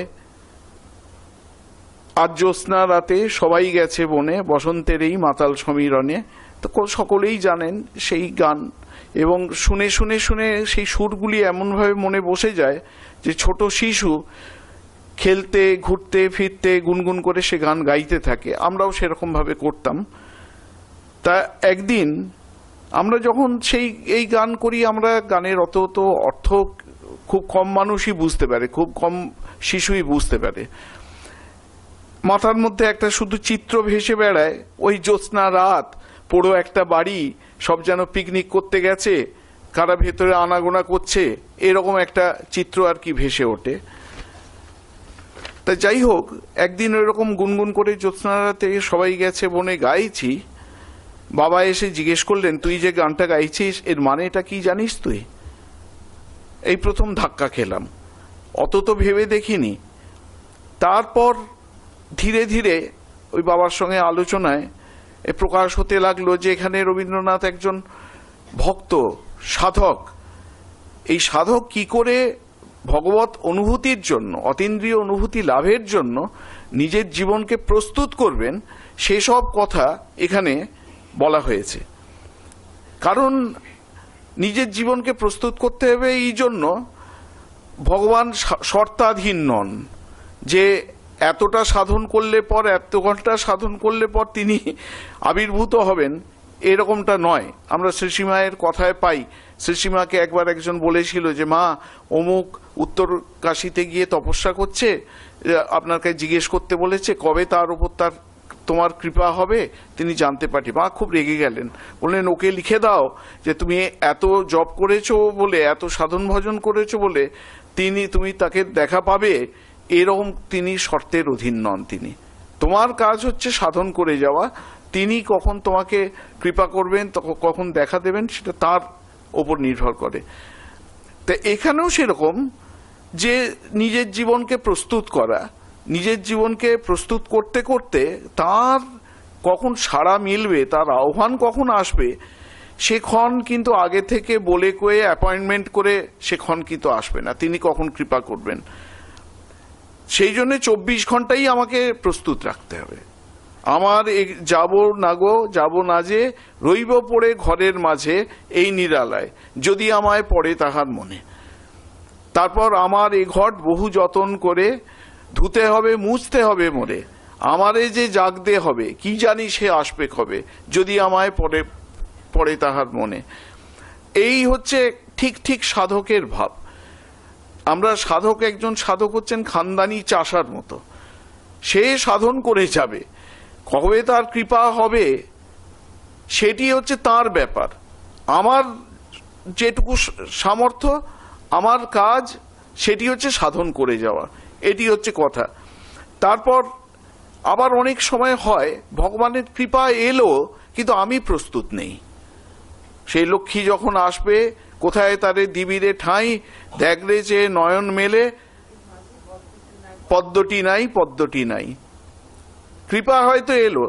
আজ জ্যোৎস্না রাতে সবাই গেছে বনে, বসন্তের এই মাতাল সমীরণে, তো সকলেই জানেন সেই গান। এবং শুনে শুনে শুনে সেই সুরগুলি এমনভাবে মনে বসে যায় যে ছোট শিশু খেলতে ঘুরতে ফিরতে গুনগুন করে সে গান গাইতে থাকে। আমরাও সেরকমভাবে করতাম। তা একদিন আমরা যখন এই গান করি, আমরা গানের অত অর্থ খুব কম মানুষই বুঝতে পারে, খুব কম শিশুই বুঝতে পারে। মাথার মধ্যে একটা শুধু চিত্র ভেসে বেড়ায়, ওই জ্যোৎস্না রাত, পুরো একটা বাড়ি, সব যেন পিকনিক করতে গেছে, কারা ভেতরে আনাগোনা করছে, এরকম একটা চিত্র আর কি ভেসে ওঠে। তা যাই হোক, একদিন ওইরকম গুনগুন করে জ্যোৎস্না রাতে সবাই গেছে বনে গাইছি। বাবা এসে জিজ্ঞেস করলেন, তুই যে গানটা গাইছিস এর মানেটা কি জানিস তুই? এই প্রথম ধাক্কা খেলাম, অত তো ভেবে দেখিনি। তারপর ধীরে ধীরে ওই বাবার সঙ্গে আলোচনায় প্রকাশ হতে লাগলো যে এখানে রবীন্দ্রনাথ একজন ভক্ত সাধক। এই সাধক কি করে ভগবত অনুভূতির জন্য, অতীন্দ্রিয় অনুভূতি লাভের জন্য নিজের জীবনকে প্রস্তুত করবেন, সেসব কথা এখানে বলা হয়েছে। কারণ নিজের জীবনকে প্রস্তুত করতে হবে এই জন্য ভগবান শর্তাধীন নন যে এতটা সাধন করলে পর, এত ঘন্টা সাধন করলে পর তিনি আবির্ভূত হবেন, এরকমটা নয়। আমরা শ্রীসীমায়ের কথায় পাই, শ্রীসীমাকে একবার একজন বলেছিল যে মা অমুক উত্তর কাশীতে গিয়ে তপস্যা করছে, আপনাকে জিজ্ঞেস করতে বলেছে কবে তার উপর তোমার কৃপা হবে তিনি জানতে পারি। মা খুব রেগে গেলেন, বললেন ওকে লিখে দাও যে তুমি এত জপ করেছো বলে, এত সাধন ভজন করেছো বলে তুমি তাকে দেখা পাবে, এরকম তিনি শর্তের অধীন নন। তিনি, তোমার কাজ হচ্ছে সাধন করে যাওয়া, তিনি কখন তোমাকে কৃপা করবেন, কখন দেখা দেবেন, সেটা তার ওপর নির্ভর করে। তা এখানেও সেরকম যে নিজের জীবনকে প্রস্তুত করা, নিজের জীবনকে প্রস্তুত করতে করতে তার কখন সাড়া মিলবে, তার আহ্বান কখন আসবে, সেক্ষণ কিন্তু আগে থেকে বলে কয়ে অ্যাপয়েন্টমেন্ট করে সেক্ষণ কিন্তু আসবে না। তিনি কখন কৃপা করবেন, সেই জন্য 24 ঘন্টাই আমাকে প্রস্তুত রাখতে হবে। আমার যাব না যে রইব পড়ে ঘরের মাঝে এই নিরালায়, যদি আমায় পড়ে তাহার মনে। তারপর আমার এ ঘট বহু যতন করে ধুতে হবে মুছতে হবে মোরে, আমারে যে জাগতে হবে কি জানি সে আসবে কবে, যদি আমায় পড়ে তাহার মনে। এই হচ্ছে ঠিক ঠিক সাধকের ভাব। আমরা সাধক, একজন সাধক হচ্ছেন খানদানি চাষার মতো, সে সাধন করে যাবে, কবে তার কৃপা হবে সেটি হচ্ছে তার ব্যাপার। আমার যেটুকু সামর্থ্য, আমার কাজ সেটি হচ্ছে সাধন করে যাওয়া, এটি হচ্ছে কথা। তারপর আবার অনেক সময় হয় ভগবানের কৃপা এলো কিন্তু আমি প্রস্তুত নেই। সেই লক্ষ্মী যখন আসবে, কোথায় তারে দিবিরে ঠাঁই, দেখলে যে নয়ন মেলে, পদ্মটি নাই, পদ্মটি নাই। কৃপা হয়তো এলো,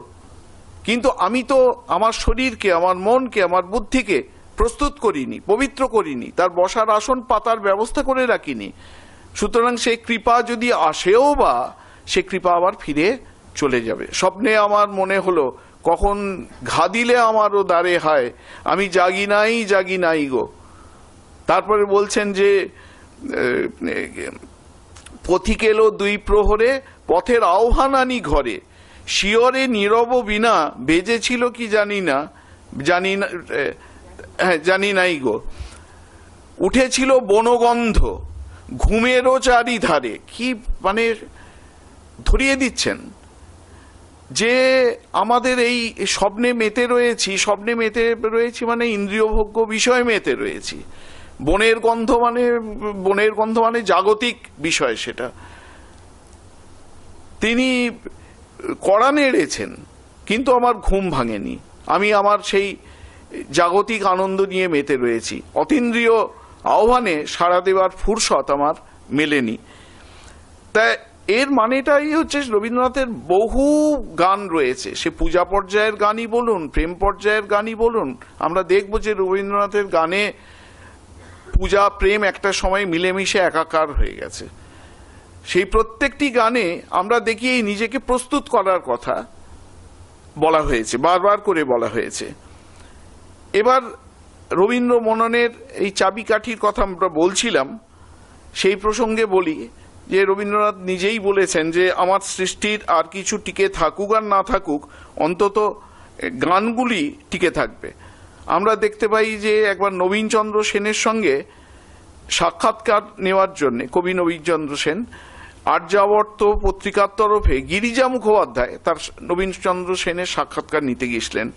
কিন্তু আমি তো আমার শরীরকে, আমার মনকে, আমার বুদ্ধিকে প্রস্তুত করিনি, পবিত্র করিনি, তার বসার আসন পাতার ব্যবস্থা করে রাখিনি। সুতরাং সেই কৃপা যদি আসেও বা, সে কৃপা আবার ফিরে চলে যাবে। স্বপ্নে আমার মনে হলো, কখন ঘা দিলে আমারও দ্বারে হায়, আমি জাগি নাই, জাগি নাই গো। তারপরে বলছেন যে পথিক এলো 2 প্রহরে, পথের আহ্বান আনি ঘরে, শিয়রে নীরব বিনা, বেজেছিল কি জানি না, জানি নাই গো। উঠেছিল বনগন্ধ, ঘুমেরও চারিধারে। কি মানে ধরিয়ে দিচ্ছেন যে আমাদের এই স্বপ্নে মেতে রয়েছি মানে ইন্দ্রিয়ভোগ্য বিষয় মেতে রয়েছি। বনের গন্ধ মানে জাগতিক বিষয়, সেটা তিনি কড়া নেড়েছেন, কিন্তু আমার ঘুম ভাঙেনি। আমি আমার সেই জাগতিক আনন্দ নিয়ে মেতে রয়েছি। অতীন্দ্রিয় আহ্বানে সাড়া দেওয়ার ফুরসত আমার মেলেনি। তাই এর মানেটাই হচ্ছে রবীন্দ্রনাথের বহু গান রয়েছে, সে পূজা পর্যায়ের গানই বলুন, প্রেম পর্যায়ের গানই বলুন। আমরা দেখব যে রবীন্দ্রনাথের গানে পূজা প্রেম একটা সময় মিলেমিশে একাকার হয়ে গেছে। সেই প্রত্যেকটি গানে আমরা দেখি এই নিজেকে প্রস্তুত করার কথা বলা হয়েছে, বারবার করে বলা হয়েছে। এবার রবীন্দ্র মননের এই চাবিকাঠির কথা আমরা বলছিলাম, সেই প্রসঙ্গে বলি যে রবীন্দ্রনাথ নিজেই বলেছেন যে আমার সৃষ্টির আর কিছু টিকে থাকুক আর না থাকুক, অন্তত গানগুলি টিকে থাকবে। আমরা দেখতে পাই যে একবার নবীনচন্দ্র সেনের সঙ্গে সাক্ষাৎকার নেওয়ার জন্য কবি নবীনচন্দ্র সেন আর্যাবর্ত পত্রিকার তরফে গিরিজা মুখোপাধ্যায় তার নবীনচন্দ্র সেনের সাক্ষাৎকার নিতে গিয়েছিলেন।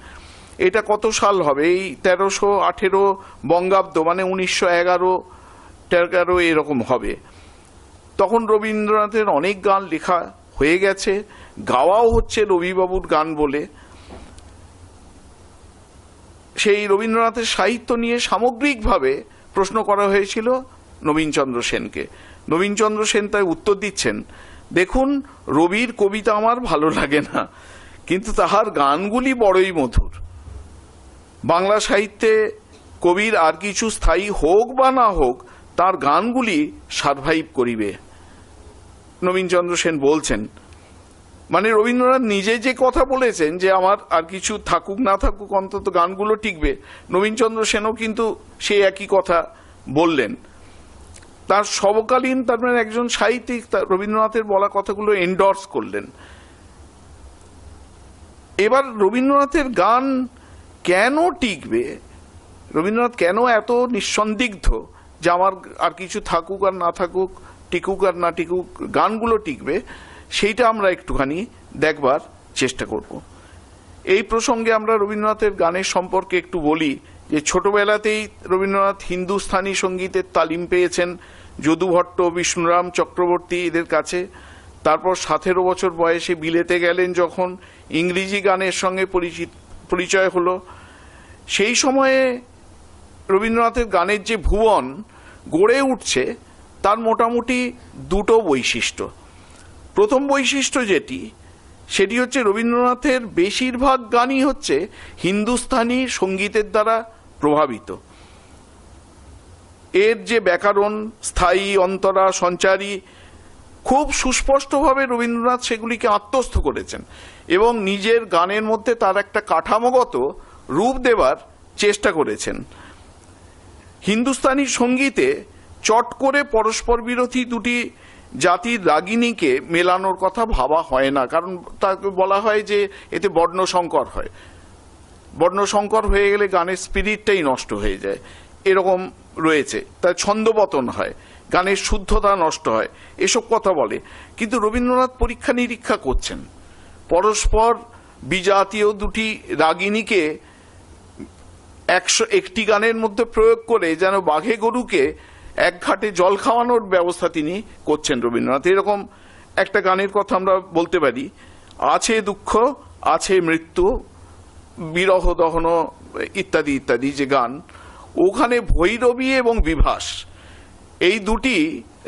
এটা কত সাল হবে, এই 1318 বঙ্গাব্দ, মানে 1911 এরকম হবে। তখন রবীন্দ্রনাথের অনেক গান লেখা হয়ে গেছে, গাওয়াও হচ্ছে রবিবাবুর গান বলে। সেই রবীন্দ্রনাথের সাহিত্য নিয়ে সামগ্রিকভাবে প্রশ্ন করা হয়েছিল নবীনচন্দ্র সেনকে। নবীনচন্দ্র সেন তাই উত্তর দিচ্ছেন, দেখুন রবির কবিতা আমার ভালো লাগে না, কিন্তু তাহার গানগুলি বড়ই মধুর। বাংলা সাহিত্যে কবির আর কিছু স্থায়ী হোক বা না হোক, তার গানগুলি সারভাইভ করিবে। নবীনচন্দ্র সেন বলছেন, মানে রবীন্দ্রনাথ নিজে যে কথা বলেছেন যে আমার আর কিছু থাকুক না থাকুক, অন্তত গানগুলো টিকবে, নবীনচন্দ্র সেনও কিন্তু সেই একই কথা বললেন। তার সমকালীন, তার মানে একজন সাহিত্যিক রবীন্দ্রনাথের বলা কথাগুলো এন্ডর্স করলেন। এবার রবীন্দ্রনাথের গান কেন টিকবে, রবীন্দ্রনাথ কেন এত নিঃসন্দিগ্ধ যে আমার আর কিছু থাকুক আর না থাকুক, টিকুক আর না টিকুক, গানগুলো টিকবে, সেইটা আমরা একটুখানি দেখবার চেষ্টা করব। এই প্রসঙ্গে আমরা রবীন্দ্রনাথের গানের সম্পর্কে একটু বলি যে ছোটবেলাতেই রবীন্দ্রনাথ হিন্দুস্থানি সঙ্গীতের তালিম পেয়েছেন যদু ভট্ট, বিষ্ণুরাম চক্রবর্তী এদের কাছে। তারপর 17 বছর বয়সে বিলেতে গেলেন, যখন ইংরেজি গানের সঙ্গে পরিচয় হলো। সেই সময়ে রবীন্দ্রনাথের গানের যে ভুবন গড়ে উঠছে, তার মোটামুটি 2টো বৈশিষ্ট্য। প্রথম বৈশিষ্ট্য সেটি হচ্ছে রবীন্দ্রনাথের বেশিরভাগ গানই হচ্ছে হিন্দুস্তানি সঙ্গীতের দ্বারা প্রভাবিত। এর যে ব্যাকরণ, স্থায়ী, অন্তরা, সঞ্চারী, খুব সুস্পষ্টভাবে রবীন্দ্রনাথ সেগুলিকে আত্মস্থ করেছেন এবং নিজের গানের মধ্যে তার একটা কাঠামোগত রূপ দেবার চেষ্টা করেছেন। হিন্দুস্তানি সঙ্গীতে চট করে পরস্পর বিরোধী দুটি জাতির রাগিনীকে মেলানোর কথা ভাবা হয় না, কারণ তাকে বলা হয় যে এতে বর্ণসংকর হয়, বর্ণসংকর হয়ে গেলে গানের স্পিরিটটাই নষ্ট হয়ে যায়, এরকম রয়েছে। তাই ছন্দপতন হয়, গানের শুদ্ধতা নষ্ট হয়, এসব কথা বলে। কিন্তু রবীন্দ্রনাথ পরীক্ষা নিরীক্ষা করছেন, পরস্পর বিজাতীয় দুটি রাগিণীকে 101টি গানের মধ্যে প্রয়োগ করে যেন বাঘে গরুকে এক ঘাটে জল খাওয়ানোর ব্যবস্থা তিনি করছেন রবীন্দ্রনাথ। এরকম একটা গানের কথা আমরা বলতে পারি, আছে দুঃখ আছে মৃত্যু, বিরহ দহন ইত্যাদি ইত্যাদি যে গান, ওখানে ভৈরবী এবং বিভাস এই দুটি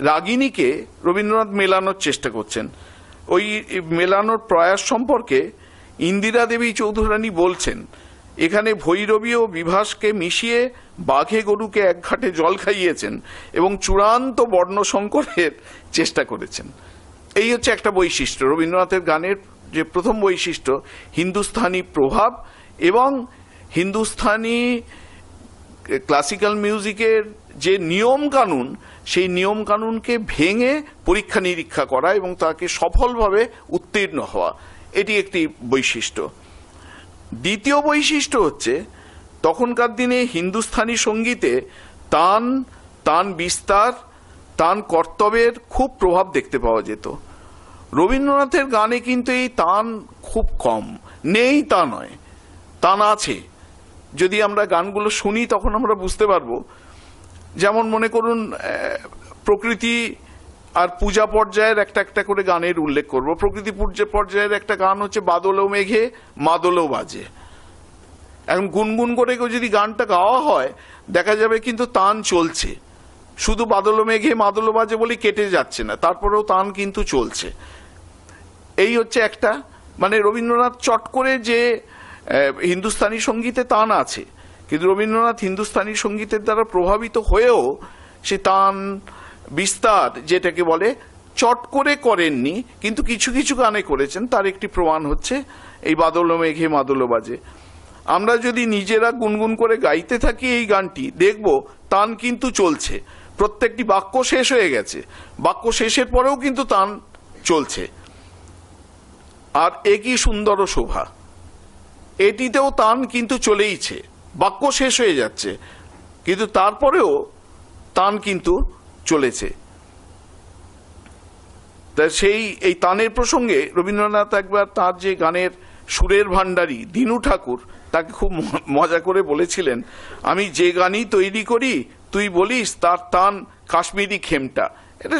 রাগিণীকে রবীন্দ্রনাথ মেলানোর চেষ্টা করছেন। ওই মেলানোর প্রয়াস সম্পর্কে ইন্দিরা দেবী চৌধুরানী বলছেন, এখানে ভৈরবী ও বিভাসকে মিশিয়ে বাঘে গরুকে এক ঘাটে জল খাইয়েছেন এবং চূড়ান্ত বর্ণ সংকরের চেষ্টা করেছেন। এই হচ্ছে একটা বৈশিষ্ট্য রবীন্দ্রনাথের গানের, যে প্রথম বৈশিষ্ট্য হিন্দুস্তানি প্রভাব এবং হিন্দুস্তানি ক্লাসিক্যাল মিউজিকের যে নিয়ম কানুন, সেই নিয়ম কানুনকে ভেঙে পরীক্ষা নিরীক্ষা করা এবং তাকে সফলভাবে উত্তীর্ণ হওয়া, এটি একটি বৈশিষ্ট্য। দ্বিতীয় বৈশিষ্ট্য হচ্ছে তখনকার দিনে হিন্দুস্তানি সঙ্গীতে তান, তান বিস্তার, তান কর্তব্যের খুব প্রভাব দেখতে পাওয়া যেত। রবীন্দ্রনাথের গানে কিন্তু এই তান খুব কম, নেই তা নয়, তান আছে। যদি আমরা গানগুলো শুনি তখন আমরা বুঝতে পারবো। যেমন মনে করুন, প্রকৃতি আর পূজা পর্যায়ের একটা একটা করে গানের উল্লেখ করব। প্রকৃতি পূজা পর্যায়ের একটা গান হচ্ছে বাদলও মেঘে মাদলও বাজে। এখন গুনগুন করে যদি গানটা গাওয়া হয় দেখা যাবে কিন্তু তান চলছে, শুধু বাদলও মেঘে মাদলও বাজে বলে কেটে যাচ্ছে না, তারপরেও তান কিন্তু চলছে। এই হচ্ছে একটা, মানে রবীন্দ্রনাথ চট করে যে হিন্দুস্তানি সঙ্গীতে তান আছে, কিন্তু রবীন্দ্রনাথ হিন্দুস্তানি সঙ্গীতের দ্বারা প্রভাবিত হয়েও সে তান বিস্তার যেটাকে বলে চট করে করেননি, কিন্তু কিছু কিছু গানে করেছেন। তার একটি প্রমাণ হচ্ছে এই বাদল মেঘে মাদল বাজে। আমরা যদি নিজেরা গুনগুন করে গাইতে থাকি এই গানটি, দেখব তান কিন্তু চলছে, প্রত্যেকটি বাক্য শেষ হয়ে গেছে, বাক্য শেষের পরেও কিন্তু তান চলছে। আর একই সুন্দর শোভা, এটিতেও তান কিন্তু চলেইছে, বাক্য শেষ হয়ে যাচ্ছে কিন্তু তারপরেও তান কিন্তু চলেছে। তা সেই এই তানের প্রসঙ্গে রবীন্দ্রনাথ একবার তার যে গানের সুরের ভান্ডারী দিনু ঠাকুর তাকে খুব মজা করে বলেছিলেন, আমি যে গানই তৈরি করি তুই বলিস তার তান কাশ্মীরি খেমটা। এটা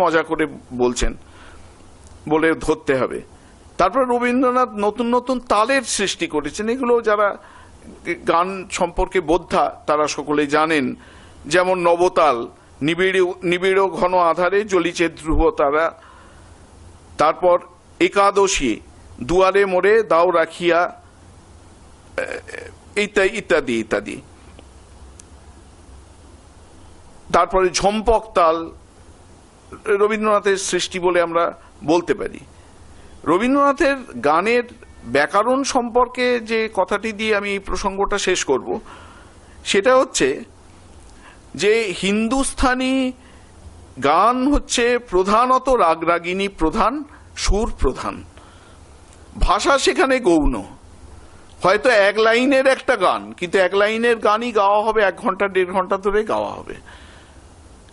মজা করে বলছেন বলে ধরতে হবে। তারপর রবীন্দ্রনাথ নতুন নতুন তালের সৃষ্টি করেছেন, এগুলো যারা গান সম্পর্কে বোদ্ধা তারা সকলে জানেন। যেমন নবতাল, নিবিড় ঘন আধারে জ্বলিছে ধ্রুব তারা, তারপর একাদশী, দুয়ারে মোড়ে দাও রাখিয়া, ইত্যাদি ইত্যাদি। তারপরে ঝম্পক তাল রবীন্দ্রনাথের সৃষ্টি বলে আমরা বলতে পারি। রবীন্দ্রনাথের গানের ব্যাকরণ সম্পর্কে যে কথাটি দিয়ে আমি এই প্রসঙ্গটা শেষ করব, সেটা হচ্ছে যে হিন্দুস্তানি গান হচ্ছে প্রধানত রাগরাগিনী প্রধান, সুর প্রধান, ভাষা সেখানে গৌণ। হয়তো এক লাইনের একটা গান, কিন্তু এক লাইনের গানই গাওয়া হবে 1 ঘন্টা 1.5 ঘন্টা ধরে গাওয়া হবে,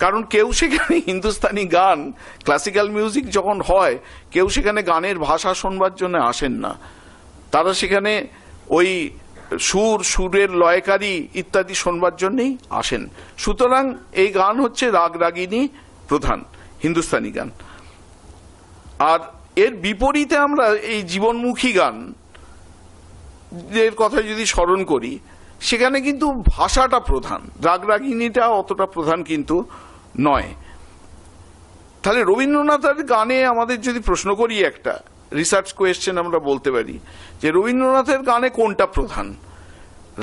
কারণ কেউ সেখানে হিন্দুস্তানি গান ক্লাসিক্যাল মিউজিক যখন হয় কেউ সেখানে গানের ভাষা শোনবার জন্য আসেন না, তারা সেখানে ওই সুরের লয়কারী ইত্যাদি শোনবার জন্যই আসেন। সুতরাং এই গান হচ্ছে রাগরাগিনী প্রধান হিন্দুস্তানি গান। আর এর বিপরীতে আমরা এই জীবনমুখী গান এর কথা যদি স্মরণ করি, সেখানে কিন্তু ভাষাটা প্রধান, রাগরাগিনীটা অতটা প্রধান কিন্তু নয়। তাহলে রবীন্দ্রনাথের গানে আমাদের যদি প্রশ্ন করি, একটা রিসার্চ কোয়েশ্চেন আমরা বলতে পারি যে রবীন্দ্রনাথের গানে কোনটা প্রধান,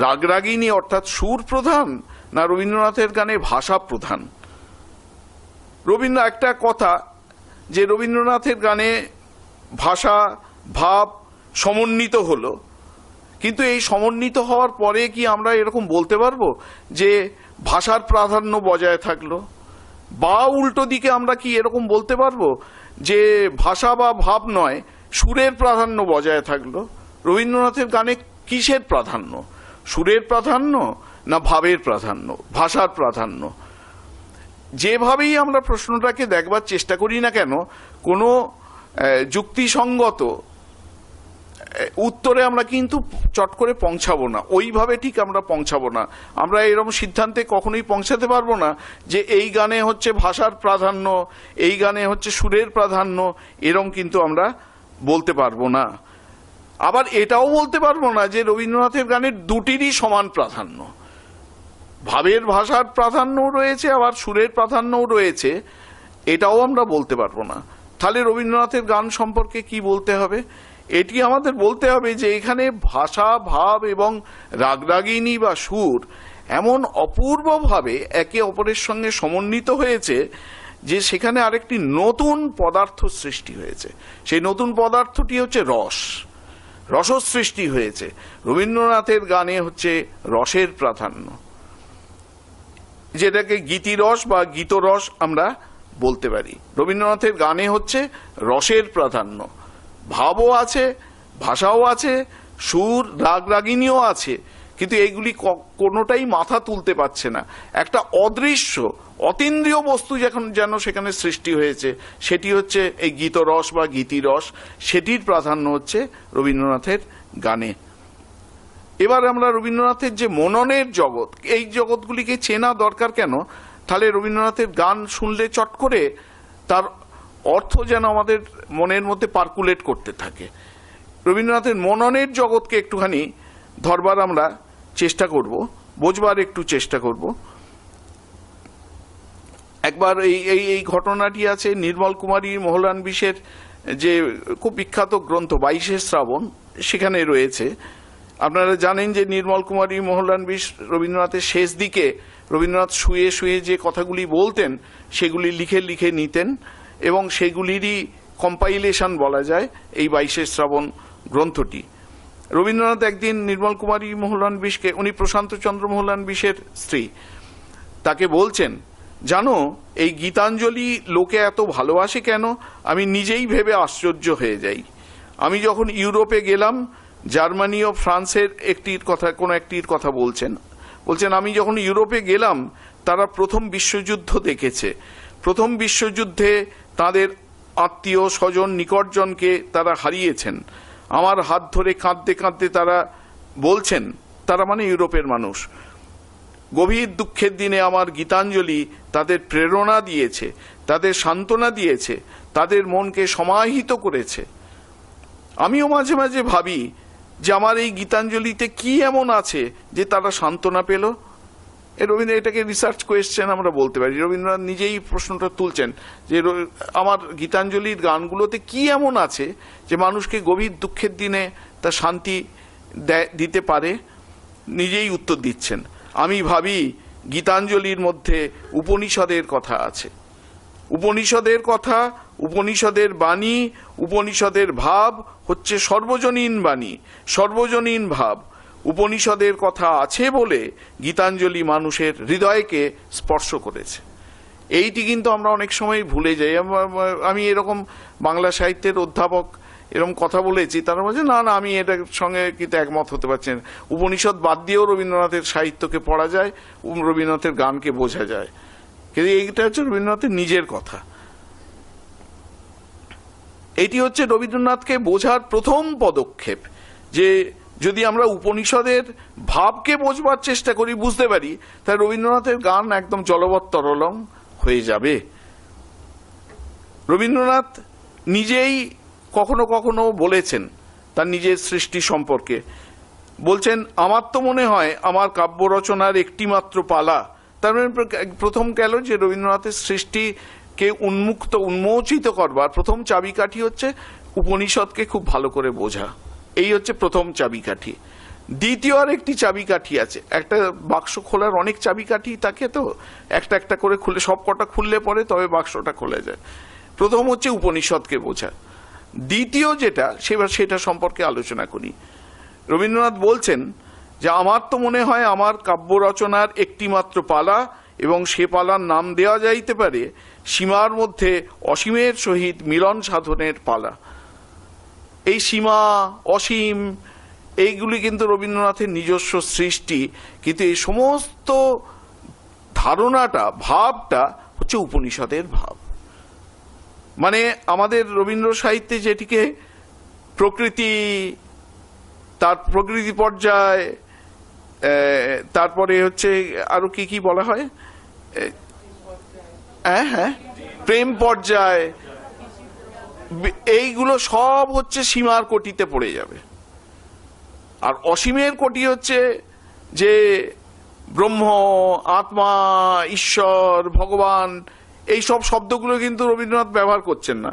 রাগরাগিনী অর্থাৎ সুর প্রধান না রবীন্দ্রনাথের গানে ভাষা প্রধান? একটা কথা যে রবীন্দ্রনাথের গানে ভাষা ভাব সমন্বিত হলো, কিন্তু এই সমন্বিত হওয়ার পরে কি আমরা এরকম বলতে পারবো যে ভাষার প্রাধান্য বজায় থাকলো? বা উল্টো দিকে আমরা কি এরকম বলতে পারবো যে ভাষা বা ভাব নয়, সুরের প্রাধান্য বজায় থাকলো? রবীন্দ্রনাথের গানে কিসের প্রাধান্য, সুরের প্রাধান্য না ভাবের প্রাধান্য, ভাষার প্রাধান্য? যেভাবেই আমরা প্রশ্নটাকে দেখবার চেষ্টা করি না কেন, কোনো যুক্তিসঙ্গত উত্তরে আমরা কিন্তু চট করে পৌঁছাবো না, ওইভাবে ঠিক আমরা পৌঁছাবো না। আমরা এরকম সিদ্ধান্তে কখনোই পৌঁছাতে পারবো না যে এই গানে হচ্ছে ভাষার প্রাধান্য, এই গানে হচ্ছে সুরের প্রাধান্য, এরকম কিন্তু আমরা বলতে পারবো না। আবার এটাও বলতে পারবো না যে রবীন্দ্রনাথের গানের দুটিরই সমান প্রাধান্য, ভাবের ভাষার প্রাধান্যও রয়েছে আবার সুরের প্রাধান্যও রয়েছে, এটাও আমরা বলতে পারবো না। তাহলে রবীন্দ্রনাথের গান সম্পর্কে কি বলতে হবে? এটি আমাদের বলতে হবে যে এখানে ভাষা, ভাব এবং রাগরাগিনী বা সুর এমন অপূর্বভাবে একে অপরের সঙ্গে সমন্বিত হয়েছে যে সেখানে আরেকটি নতুন পদার্থ সৃষ্টি হয়েছে। সেই নতুন পদার্থটি হচ্ছে রস, রসসৃষ্টি হয়েছে। রবীন্দ্রনাথের গানে হচ্ছে রসের প্রাধান্য, যেটাকে গীতিরস বা গীতরস আমরা বলতে পারি। রবীন্দ্রনাথের গানে হচ্ছে রসের প্রাধান্য, ভাবও আছে, ভাষাও আছে, সুর রাগরাগিনীও আছে, কিন্তু এইগুলি কোনোটাই মাথা তুলতে পারছে না। একটা অদৃশ্য অতীন্দ্রিয় বস্তু যেন সেখানে সৃষ্টি হয়েছে, সেটি হচ্ছে এই গীতরস বা গীতিরস, সেটির প্রাধান্য হচ্ছে রবীন্দ্রনাথের গানে। এবার আমরা রবীন্দ্রনাথের যে মননের জগৎ, এই জগৎগুলিকে চেনা দরকার কেন? তাহলে রবীন্দ্রনাথের গান শুনলে চট করে তার অর্থ যেন আমাদের মনের মধ্যে পার্কুলেট করতে থাকে। রবীন্দ্রনাথের মননের জগৎকে একটুখানি ধরবার আমরা চেষ্টা করব, বোঝবার একটু চেষ্টা করব। একবার এই ঘটনাটি আছে নির্মল কুমারী মোহলানবিশের যে খুব বিখ্যাত গ্রন্থ 22শে শ্রাবণ, সেখানে রয়েছে। আপনারা জানেন যে নির্মল কুমারী মোহলানবিশ রবীন্দ্রনাথের শেষ দিকে রবীন্দ্রনাথ শুয়ে শুয়ে যে কথাগুলি বলতেন সেগুলি লিখে লিখে নিতেন, এবং সেগুলিরই কম্পাইলেশন বলা যায় এই 22শে শ্রাবণ গ্রন্থটি। রবীন্দ্রনাথ একদিন নির্মল কুমারী মোহলানবিশকে, উনি প্রশান্তচন্দ্র মোহলানবিশের স্ত্রী, তাকে বলছেন, জানো এই গীতাঞ্জলি লোকে এত ভালোবাসে কেন? আমি নিজেই ভেবে আশ্চর্য হয়ে যাই। আমি যখন ইউরোপে গেলাম, জার্মানি ও ফ্রান্সের কোনো একটির কথা বলছেন, আমি যখন ইউরোপে গেলাম তারা প্রথম বিশ্বযুদ্ধ দেখেছে। প্রথম বিশ্বযুদ্ধে তাদের আত্মীয় স্বজন নিকটজনকে তারা হারিয়েছেন। আমার হাত ধরে কাঁদতে কাঁদতে তারা বলছেন, তারা মানে ইউরোপের মানুষ, গভীর দুঃখের দিনে আমার গীতাঞ্জলি তাদের প্রেরণা দিয়েছে, তাদের সান্ত্বনা দিয়েছে, তাদের মনকে সমাহিত করেছে। আমিও মাঝে মাঝে ভাবি যে আমার এই গীতাঞ্জলিতে কি এমন আছে যে তারা সান্ত্বনা পেল। রবীন্দ্র এটাকে রিসার্চ কোয়েশ্চেন আমরা বলতে পারি। রবীন্দ্রনাথ নিজেই প্রশ্নটা তুলছেন যে আমার গীতাঞ্জলির গানগুলোতে কি এমন আছে যে মানুষকে গভীর দুঃখের দিনে তা শান্তি দিতে পারে। নিজেই উত্তর দিচ্ছেন, আমি ভাবি গীতাঞ্জলির মধ্যে উপনিষদের কথা আছে। উপনিষদের কথা, উপনিষদের বাণী, উপনিষদের ভাব হচ্ছে সর্বজনীন বাণী, সর্বজনীন ভাব। উপনিষদের কথা আছে বলে গীতাঞ্জলি মানুষের হৃদয়কে স্পর্শ করেছে। এইটি কিন্তু আমরা অনেক সময় ভুলে যাই। আমি এরকম বাংলা সাহিত্যের অধ্যাপক এরকম কথা বলেছি, তারা বলছে না না আমি এটার সঙ্গে কিন্তু একমত হতে পারছি না। উপনিষদ বাদ দিয়েও রবীন্দ্রনাথের সাহিত্যকে পড়া যায়, রবীন্দ্রনাথের গানকে বোঝা যায়, কিন্তু এইটা হচ্ছে রবীন্দ্রনাথের নিজের কথা। এটি হচ্ছে রবীন্দ্রনাথকে বোঝার প্রথম পদক্ষেপ, যে যদি আমরা উপনিষদের ভাবকে বোঝবার চেষ্টা করি, বুঝতে পারি, তাই রবীন্দ্রনাথের গান একদম জলবৎ তরলং হয়ে যাবে। রবীন্দ্রনাথ নিজেই কখনো কখনো বলেছেন তার নিজের সৃষ্টি সম্পর্কে, বলছেন আমার তো মনে হয় আমার কাব্য রচনার একটি মাত্র পালা। তার মানে প্রথম গেল যে রবীন্দ্রনাথের সৃষ্টিকে উন্মোচিত করবার প্রথম চাবিকাঠি হচ্ছে উপনিষদকে খুব ভালো করে বোঝা। এই হচ্ছে প্রথম চাবিকাঠি। দ্বিতীয় আর একটি চাবিকাঠি আছে। একটা বাক্স খোলার অনেক চাবিকাঠি থাকে, তো একটা একটা করে খুলে সব কটা খুললে পরে তবে বাক্সটা খোলা যায়। প্রথম হচ্ছে উপনিষদকে বোঝা। দ্বিতীয় যেটা, সেটা সম্পর্কে আলোচনা করি। রবীন্দ্রনাথ বলছেন যে আমার তো মনে হয় আমার কাব্য রচনার একটি মাত্র পালা, এবং সে পালার নাম দেওয়া যাইতে পারে সীমার মধ্যে অসীমের সহিত মিলন সাধনের পালা। এই সীমা, অসীম, এইগুলি কিন্তু রবীন্দ্রনাথের নিজস্ব সৃষ্টি, কিন্তু এই সমস্ত ধারণাটা, ভাবটা হচ্ছে হচ্ছে উপনিষদের ভাব। মানে আমাদের রবীন্দ্র সাহিত্যে যেটিকে প্রকৃতি, তার প্রকৃতি পর্যায়, তারপরে হচ্ছে আরো কি কি বলা হয়, হ্যাঁ প্রেম পর্যায়, এইগুলো সব হচ্ছে সীমার কোটিতে পড়ে যাবে। আর অসীমের কোটি হচ্ছে যে ব্রহ্ম, আত্মা, ঈশ্বর, ভগবান, এই সব শব্দগুলো কিন্তু রবীন্দ্রনাথ ব্যবহার করছেন না।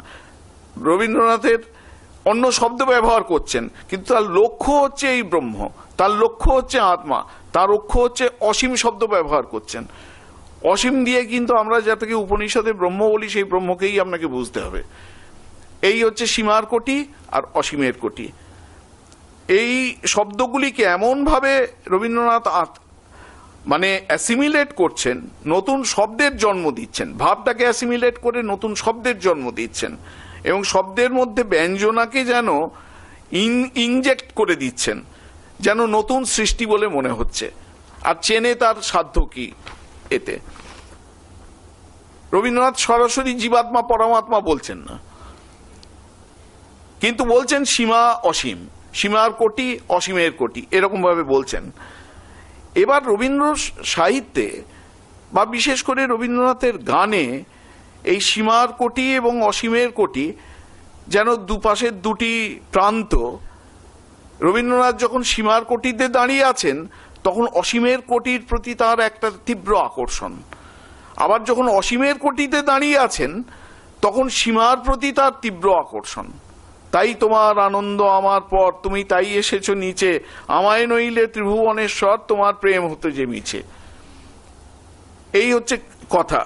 রবীন্দ্রনাথের অন্য শব্দ ব্যবহার করছেন, কিন্তু তার লক্ষ্য হচ্ছে এই ব্রহ্ম, তার লক্ষ্য হচ্ছে আত্মা, তার লক্ষ্য হচ্ছে অসীম শব্দ ব্যবহার করছেন। অসীম দিয়ে কিন্তু আমরা যাকে উপনিষদে ব্রহ্ম বলি, সেই ব্রহ্মকেই আপনাকে বুঝতে হবে। এই হচ্ছে সীমার কোটি আর অসীমের কোটি। এই শব্দগুলিকে এমন ভাবে রবীন্দ্রনাথ মানে অ্যাসিমিলেট করছেন, নতুন শব্দের জন্ম দিচ্ছেন, ভাবটাকে অ্যাসিমিলেট করে নতুন শব্দের জন্ম দিচ্ছেন, এবং শব্দের মধ্যে ব্যঞ্জনাকে যেন ইনজেক্ট করে দিচ্ছেন, যেন নতুন সৃষ্টি বলে মনে হচ্ছে। আর চেনে তার সাধ্য কি এতে? রবীন্দ্রনাথ সরাসরি জীবাত্মা পরমাত্মা বলছেন না, কিন্তু বলছেন সীমা অসীম, সীমার কোটি অসীমের কোটি, এরকম ভাবে বলছেন। এবার রবীন্দ্র সাহিত্যে বা বিশেষ করে রবীন্দ্রনাথের গানে এই সীমার কোটি এবং অসীমের কোটি যেন দুপাশের দুটি প্রান্ত। রবীন্দ্রনাথ যখন সীমার কোটিতে দাঁড়িয়ে আছেন, তখন অসীমের কোটির প্রতি তার একটা তীব্র আকর্ষণ। আবার যখন অসীমের কোটিতে দাঁড়িয়ে আছেন, তখন সীমার প্রতি তার তীব্র আকর্ষণ। তাই তোমার আনন্দ আমার পর, তুমি তাই এসেছো নিচে, আমায় নইলে ত্রিভুবনেশ্বর, তোমার প্রেম হতে যে মিছে। এই হচ্ছে কথা।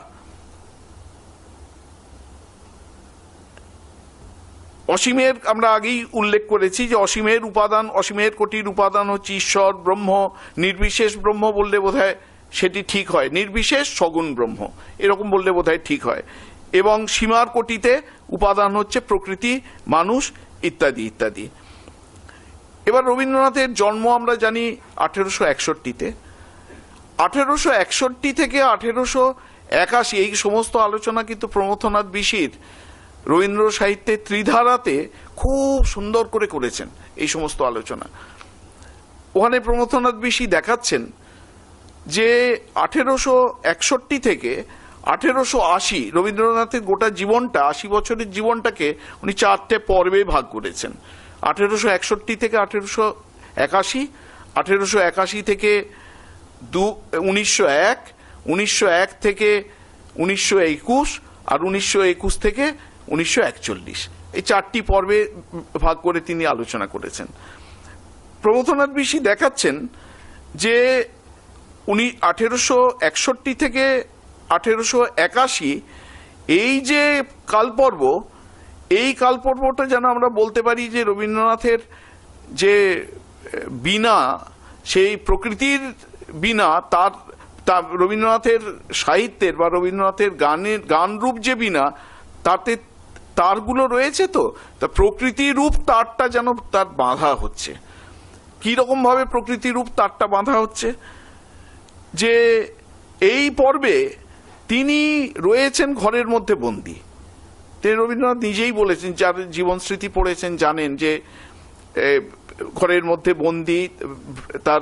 অসীমের আমরা আগেই উল্লেখ করেছি যে অসীমের উপাদান, অসীমের কোটির উপাদান হচ্ছে ঈশ্বর, ব্রহ্ম। নির্বিশেষ ব্রহ্ম বললে বোধহয় সেটি ঠিক হয়, নির্বিশেষ সগুণ ব্রহ্ম এরকম বললে বোধহয় ঠিক হয়। এবং সীমার কোটিতে উপাদান হচ্ছে প্রকৃতি, মানুষ ইত্যাদি ইত্যাদি। এবার রবীন্দ্রনাথের জন্ম আমরা জানি 1861-তে। 1861 থেকে 1881 এই সমস্ত আলোচনা কিন্তু প্রমথনাথ বিশির রবীন্দ্র সাহিত্যের ত্রিধারাতে খুব সুন্দর করে করেছেন এই সমস্ত আলোচনা। ওখানে প্রমথনাথ বিশি দেখাচ্ছেন যে 1861 থেকে 1880 রবীন্দ্রনাথের গোটা জীবনটা, 80 বছরের জীবনটাকে উনি 4টে পর্বে ভাগ করেছেন। 1861 থেকে 1881, 1881 থেকে 1901, 1901 থেকে 1921 আর 1921 থেকে 1941, এই 4টি পর্বে ভাগ করে তিনি আলোচনা করেছেন। প্রমথনাথ বিশি দেখাচ্ছেন যে উনি 1861 থেকে 1881 এই যে কালপর্ব, এই কালপর্বটা যেন আমরা বলতে পারি যে রবীন্দ্রনাথের যে বীণা, সেই প্রকৃতির বীণা, তার রবীন্দ্রনাথের সাহিত্যের বা রবীন্দ্রনাথের গানরূপ যে বীণা, তাতে তারগুলো রয়েছে। তো তা প্রকৃতি রূপ তারটা যেন তার বাঁধা হচ্ছে। কি রকম ভাবে প্রকৃতি রূপ তারটা বাঁধা হচ্ছে? যে এই পর্বে তিনি রয়েছেন ঘরের মধ্যে বন্দী। রবীন্দ্রনাথ নিজেই বলেছেন, যার জীবন স্মৃতি পড়েছেন জানেন যে ঘরের মধ্যে বন্দী, তার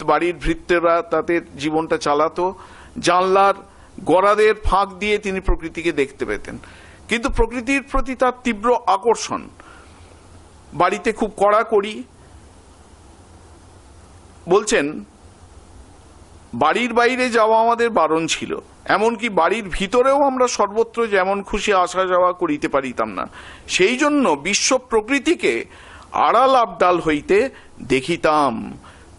বাড়ির ভৃত্যেরা তাদের জীবনটা চালাতো, জানলার গড়াদের ফাঁক দিয়ে তিনি প্রকৃতিকে দেখতে পেতেন। কিন্তু প্রকৃতির প্রতি তার তীব্র আকর্ষণ। বাড়িতে খুব কড়াকড়ি, বলছেন বাড়ির বাইরে যাওয়া আমাদের বারণ ছিল, এমনকি বাড়ির ভিতরেও আমরা সর্বত্র যেমন খুশি আসা যাওয়া করিতে পারিতাম না। সেই জন্য বিশ্ব প্রকৃতিকে আড়াল আবডাল হইতে দেখিতাম।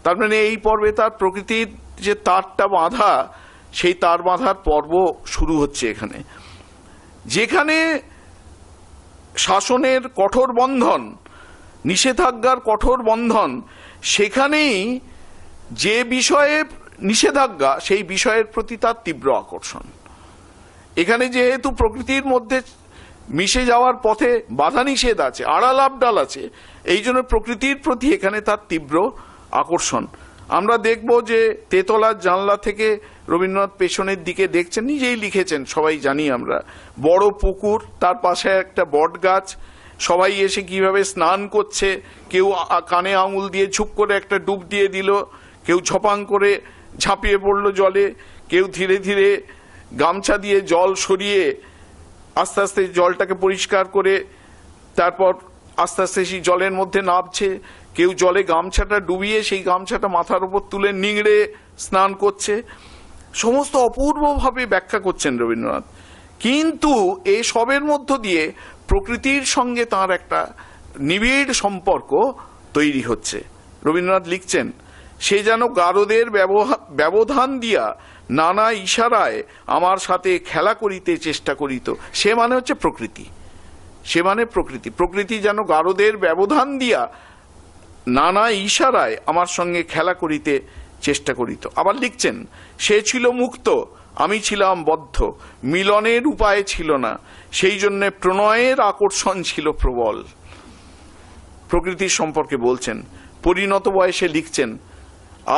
তার মানে এই পর্বে তার প্রকৃতির যে তারটা বাঁধা, সেই তার বাঁধার পর্ব শুরু হচ্ছে এখানে। যেখানে শাসনের কঠোর বন্ধন, নিষেধাজ্ঞার কঠোর বন্ধন, সেখানেই যে বিষয়ে নিষেধাজ্ঞা, সেই বিষয়ের প্রতি তার তীব্র আকর্ষণ। এখানে যেহেতু প্রকৃতির মধ্যে মিশে যাওয়ার পথে বাধা নিষেধ আছে, আড়াল আবডাল আছে, এই জন্য প্রকৃতির প্রতি এখানে তার তীব্র আকর্ষণ। আমরা দেখব যে তেতলার জানলা থেকে রবীন্দ্রনাথ পেছনের দিকে দেখছেন, নিজেই লিখেছেন, সবাই জানি আমরা, বড় পুকুর, তার পাশে একটা বট গাছ, সবাই এসে কিভাবে স্নান করছে, কেউ কানে আঙুল দিয়ে ঝুপ করে একটা ডুব দিয়ে দিল, কেউ ঝপাং করে ঝাঁপিয়ে পড়লো জলে, কেউ ধীরে ধীরে গামছা দিয়ে জল সরিয়ে আস্তে আস্তে জলটাকে পরিষ্কার করে তারপর আস্তে আস্তে সেই জলের মধ্যে নামছে, কেউ জলে গামছাটা ডুবিয়ে সেই গামছাটা মাথার উপর তুলে নিংড়ে স্নান করছে। সমস্ত অপূর্বভাবে ব্যাখ্যা করছেন রবীন্দ্রনাথ, কিন্তু এই সবের মধ্য দিয়ে প্রকৃতির সঙ্গে তার একটা নিবিড় সম্পর্ক তৈরি হচ্ছে। রবীন্দ্রনাথ লিখছেন, সে যেন গারদের ব্যবধান দিয়া নানা ইশারায় আমার সাথে খেলা করিতে চেষ্টা করিত। সে মানে হচ্ছে প্রকৃতি, সে মানে প্রকৃতি। প্রকৃতি যেন গারদের ব্যবধান দিয়া নানা ইশারায় আমার সঙ্গে খেলা করিতে চেষ্টা করিত। আবার লিখছেন, সে ছিল মুক্ত, আমি ছিলাম বদ্ধ, মিলনের উপায় ছিল না, সেই জন্য প্রণয়ের আকর্ষণ ছিল প্রবল। প্রকৃতির সম্পর্কে বলছেন। পরিণত বয়সে লিখছেন,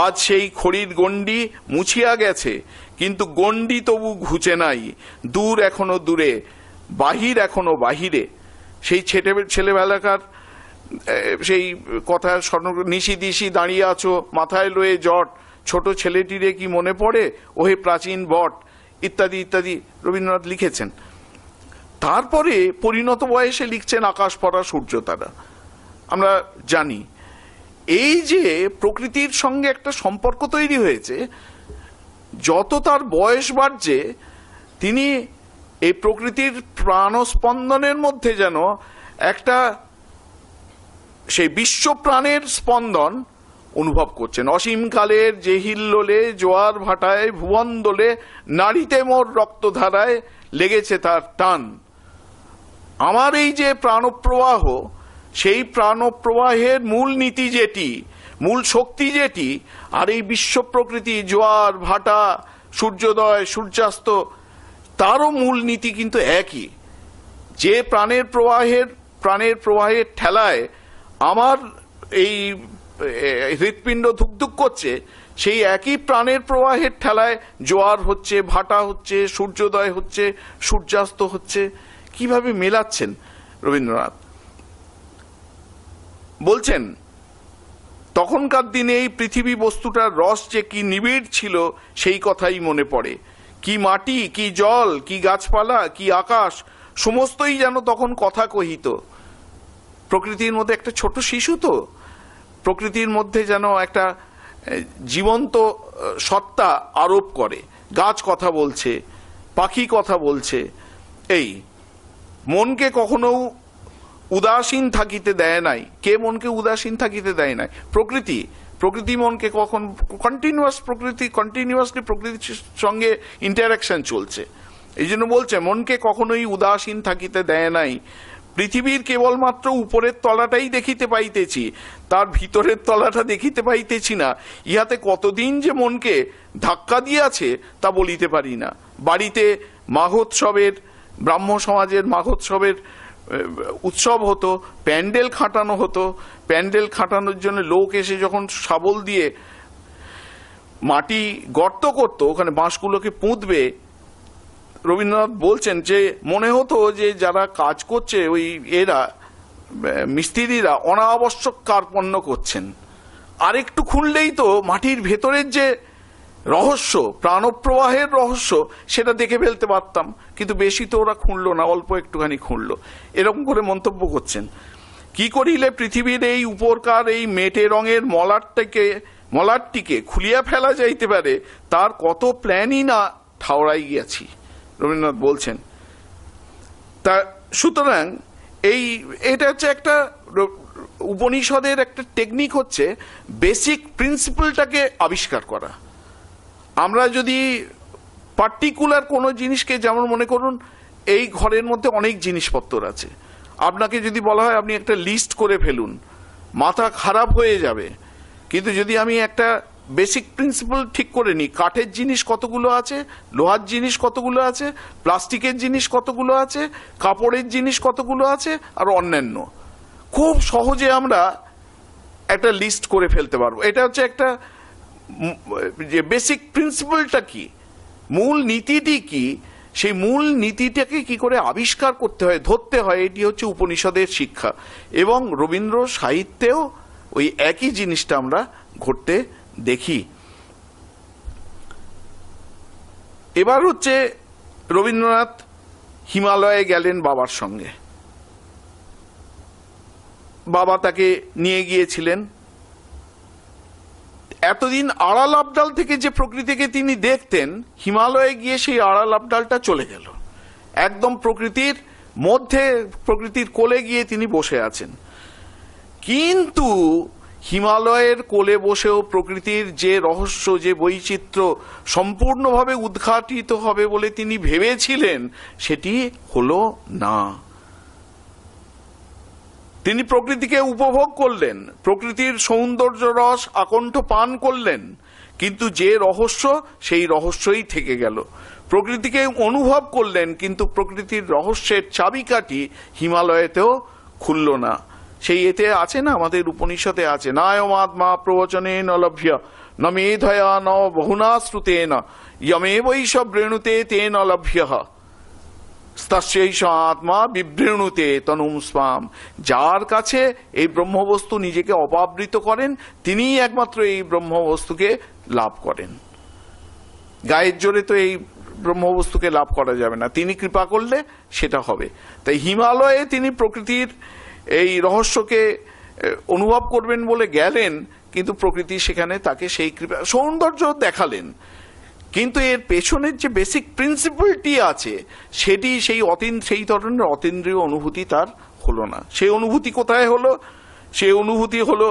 আজ সেই খড়ির গণ্ডি মুছিয়া গেছে, কিন্তু গণ্ডি তবু ঘুচে নাই, দূর এখনো দূরে, বাহির এখনো বাহিরে। সেই ছেলেবেলাকার সেই কথা, নিশি দিশি দাঁড়িয়ে আছো, মাথায় লয়ে জট, ছোট ছেলেটিরে কি মনে পড়ে, ওহে প্রাচীন বট, ইত্যাদি ইত্যাদি রবীন্দ্রনাথ লিখেছেন। তারপরে পরিণত বয়সে লিখছেন আকাশ পড়া সূর্য তারা। আমরা জানি এই যে প্রকৃতির সঙ্গে একটা সম্পর্ক তৈরি হয়েছে, যত তার বয়স বাড়ছে তিনি এই প্রকৃতির প্রাণস্পন্দনের মধ্যে যেন একটা সেই বিশ্ব প্রাণের স্পন্দন অনুভব করছেন। অসীমকালের যে হিল্লোলে জোয়ার ভাটায় ভুবন দোলে, নারীতে মোর রক্তধারায় লেগেছে তার টান। আমার এই যে প্রাণপ্রবাহ, সেই প্রাণপ্রবাহের মূল নীতি যেটি, মূল শক্তি যেটি, আর এই বিশ্ব প্রকৃতি, জোয়ার ভাটা, সূর্যোদয় সূর্যাস্ত, তারও মূল নীতি কিন্তু একই। যে প্রাণের প্রবাহের ঠেলায় আমার এই হৃৎপিণ্ড ধুকধুক করছে, সেই একই প্রাণের প্রবাহের ঠেলায় জোয়ার হচ্ছে, ভাটা হচ্ছে, সূর্যোদয় হচ্ছে, সূর্যাস্ত হচ্ছে। কিভাবে মেলাচ্ছেন রবীন্দ্রনাথ? বলছেন, তখনকার দিনে এই পৃথিবী বস্তুটার রস যে কি নিবিড় ছিল সেই কথাই মনে পড়ে। কি মাটি, কি জল, কি গাছপালা, কি আকাশ, সমস্তই যেন তখন কথা কহিত। প্রকৃতির মধ্যে একটা ছোট শিশু, তো প্রকৃতির মধ্যে যেন একটা জীবন্ত সত্তা আরোপ করে। গাছ কথা বলছে, পাখি কথা বলছে। এই মনকে কখনো উদাসীন থাকিতে দেয় নাই। কে মনকে উদাসীন থাকিতে দেয় নাই? প্রকৃতি। প্রকৃতি মনকে কখন কন্টিনিউয়াসলি প্রকৃতির সঙ্গে ইন্টারাকশন চলছে। এই জন্য বলছে, মনকে কখনোই উদাসীন থাকিতে দেয় নাই। পৃথিবীর কেবলমাত্র উপরের তলাটাই দেখিতে পাইতেছি, তার ভিতরের তলাটা দেখিতে পাইতেছি না। ইহাতে কতদিন যে মনকে ধাক্কা দিয়াছে তা বলিতে পারি না। বাড়িতে মাঘোৎসবের, ব্রাহ্ম সমাজের মাঘোৎসবের উৎসব হতো, প্যান্ডেল খাটানো হতো। প্যান্ডেল খাটানোর জন্য লোক এসে যখন শাবল দিয়ে মাটি গর্ত করতো, ওখানে বাঁশগুলোকে পুঁতবে, রবীন্দ্রনাথ বলছেন যে মনে হতো যে যারা কাজ করছে ওই এরা মিস্ত্রিরা অনাবশ্যক কার্পণ্য করছেন। আর একটু খুঁড়লেই তো মাটির ভেতরের যে রহস্য, প্রাণপ্রবাহের রহস্য, সেটা দেখে ফেলতে পারতাম। কিন্তু বেশি তো ওরা খুঁড়লো না, অল্প একটুখানি খুঁড়লো। এরকম করে মন্তব্য করছেন। কি করিলে পৃথিবীর এই উপরকার এই মেটে রঙের মলাটটিকে খুলিয়া ফেলা যাইতে পারে, তার কত প্ল্যানই না ঠাওরাই গিয়াছি, রবীন্দ্রনাথ বলছেন। তা সুতরাং এটা হচ্ছে একটা উপনিষদের একটা টেকনিক, হচ্ছে বেসিক প্রিন্সিপালটাকে আবিষ্কার করা। আমরা যদি পার্টিকুলার কোনো জিনিসকে, যেমন মনে করুন এই ঘরের মধ্যে অনেক জিনিসপত্র আছে, আপনাকে যদি বলা হয় আপনি একটা লিস্ট করে ফেলুন, মাথা খারাপ হয়ে যাবে। কিন্তু যদি আমি একটা বেসিক প্রিন্সিপাল ঠিক করে নিই, কাঠের জিনিস কতগুলো আছে, লোহার জিনিস কতগুলো আছে, প্লাস্টিকের জিনিস কতগুলো আছে, কাপড়ের জিনিস কতগুলো আছে, আর অন্যান্য, খুব সহজে আমরা একটা লিস্ট করে ফেলতে পারবো। এটা হচ্ছে একটা যে বেসিক প্রিন্সিপালটা কি, মূল নীতিটি কি, সেই মূল নীতিটাকে কি করে আবিষ্কার করতে হয়, ধরতে হয়, এটি হচ্ছে উপনিষদের শিক্ষা। এবং রবীন্দ্র সাহিত্যেও ওই একই জিনিসটা আমরা ঘটতে দেখি। এবার হচ্ছে রবীন্দ্রনাথ হিমালয়ে গেলেন বাবার সঙ্গে। বাবা তাকে নিয়ে গিয়েছিলেন। এতদিন আড়াল আবডাল থেকে যে প্রকৃতিকে তিনি দেখতেন, হিমালয়ে গিয়ে সেই আড়াল আবডালটা চলে গেল। একদম প্রকৃতির মধ্যে, প্রকৃতির কোলে গিয়ে তিনি বসে আছেন। কিন্তু হিমালয়ের কোলে বসেও প্রকৃতির যে রহস্য, যে বৈচিত্র্য সম্পূর্ণভাবে উদ্ঘাটিত হবে বলে তিনি ভেবেছিলেন, সেটি হলো না। তিনি প্রকৃতিকে উপভোগ করলেন, প্রকৃতির সৌন্দর্য রস আকণ্ঠ পান করলেন, কিন্তু যে রহস্য, সেই রহস্যই থেকে গেল। প্রকৃতিকে অনুভব করলেন, কিন্তু প্রকৃতির রহস্যের চাবিকাঠি হিমালয়েতেও খুলল না। সেই এতে আছে না, আমাদের উপনিষদে আছে, নায়মাত্মা প্রবচনে ন লভ্য ন মেধয়া ন বহুনা শ্রুতেন ইয়মেবৈষ বৃণুতে তেন লভ্য তস্যৈষ আত্মা বিবৃণুতে তনুম স্বাম। যার কাছে এই ব্রহ্মবস্তু নিজেকে অপাবৃত করেন, তিনিই একমাত্র এই ব্রহ্মবস্তুকে লাভ করেন। গায়ের জোরে তো এই ব্রহ্মবস্তুকে লাভ করা যাবে না, তিনি কৃপা করলে সেটা হবে। তাই হিমালয়ে তিনি প্রকৃতির এই রহস্যকে অনুভব করবেন বলে গেলেন, কিন্তু প্রকৃতি সেখানে তাকে সেই কৃপা সৌন্দর্য দেখালেন। কিন্তু এর পেছনের যে বেসিক প্রিন্সিপালটি আছে, সেটি সেই ধরনের অতীন্দ্রিয় অনুভূতি তার হলো না। সেই অনুভূতি কোথায় হলো? সেই অনুভূতি হলো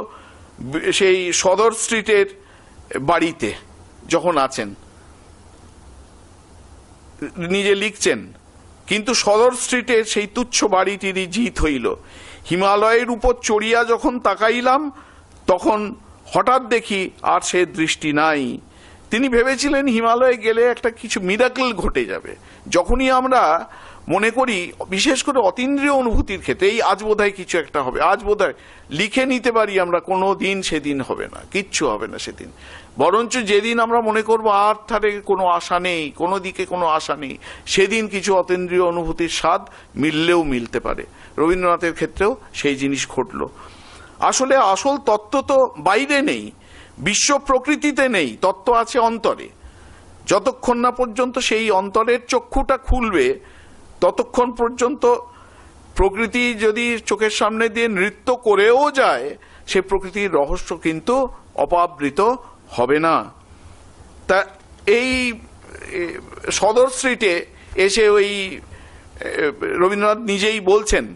সেই সদর স্ট্রিটের বাড়িতে যখন আছেন, নিজে লিখছেন, কিন্তু সদর স্ট্রিটের সেই তুচ্ছ বাড়িটিরই জিত হইল। হিমালয়ের উপর চড়িয়া যখন তাকাইলাম, তখন হঠাৎ দেখি আর সে দৃষ্টি নাই। তিনি ভেবেছিলেন হিমালয়ে গেলে একটা কিছু মিরাকল ঘটে যাবে। যখনই আমরা মনে করি, বিশেষ করে অতীন্দ্রিয় অনুভূতির ক্ষেত্রে, এই আজ বোধহয় কিছু একটা হবে, আজ বোধহয় লিখে নিতে পারি আমরা, কোনো দিন সেদিন হবে না, কিচ্ছু হবে না সেদিন। বরঞ্চ যেদিন আমরা মনে করব আর ধারে কোনো আশা নেই, কোনো দিকে কোনো আশা নেই, সেদিন কিছু অতীন্দ্রিয় অনুভূতির স্বাদ মিললেও মিলতে পারে। রবীন্দ্রনাথের ক্ষেত্রেও সেই জিনিস ঘটল। আসলে আসল তত্ত্ব তো বাইরে নেই, বিশ্ব প্রকৃতিতে নেই, তত্ত্ব আছে অন্তরে। যতক্ষণ না পর্যন্ত সেই অন্তরের চক্ষুটা খুলবে, ততক্ষণ পর্যন্ত প্রকৃতি যদি চোখের সামনে দিয়ে নৃত্য করেও যায়, সে প্রকৃতির রহস্য কিন্তু অপাবৃত হবে না। তা এই সদর স্ট্রিটে এসে ওই রবীন্দ্রনাথ নিজেই বলছেন,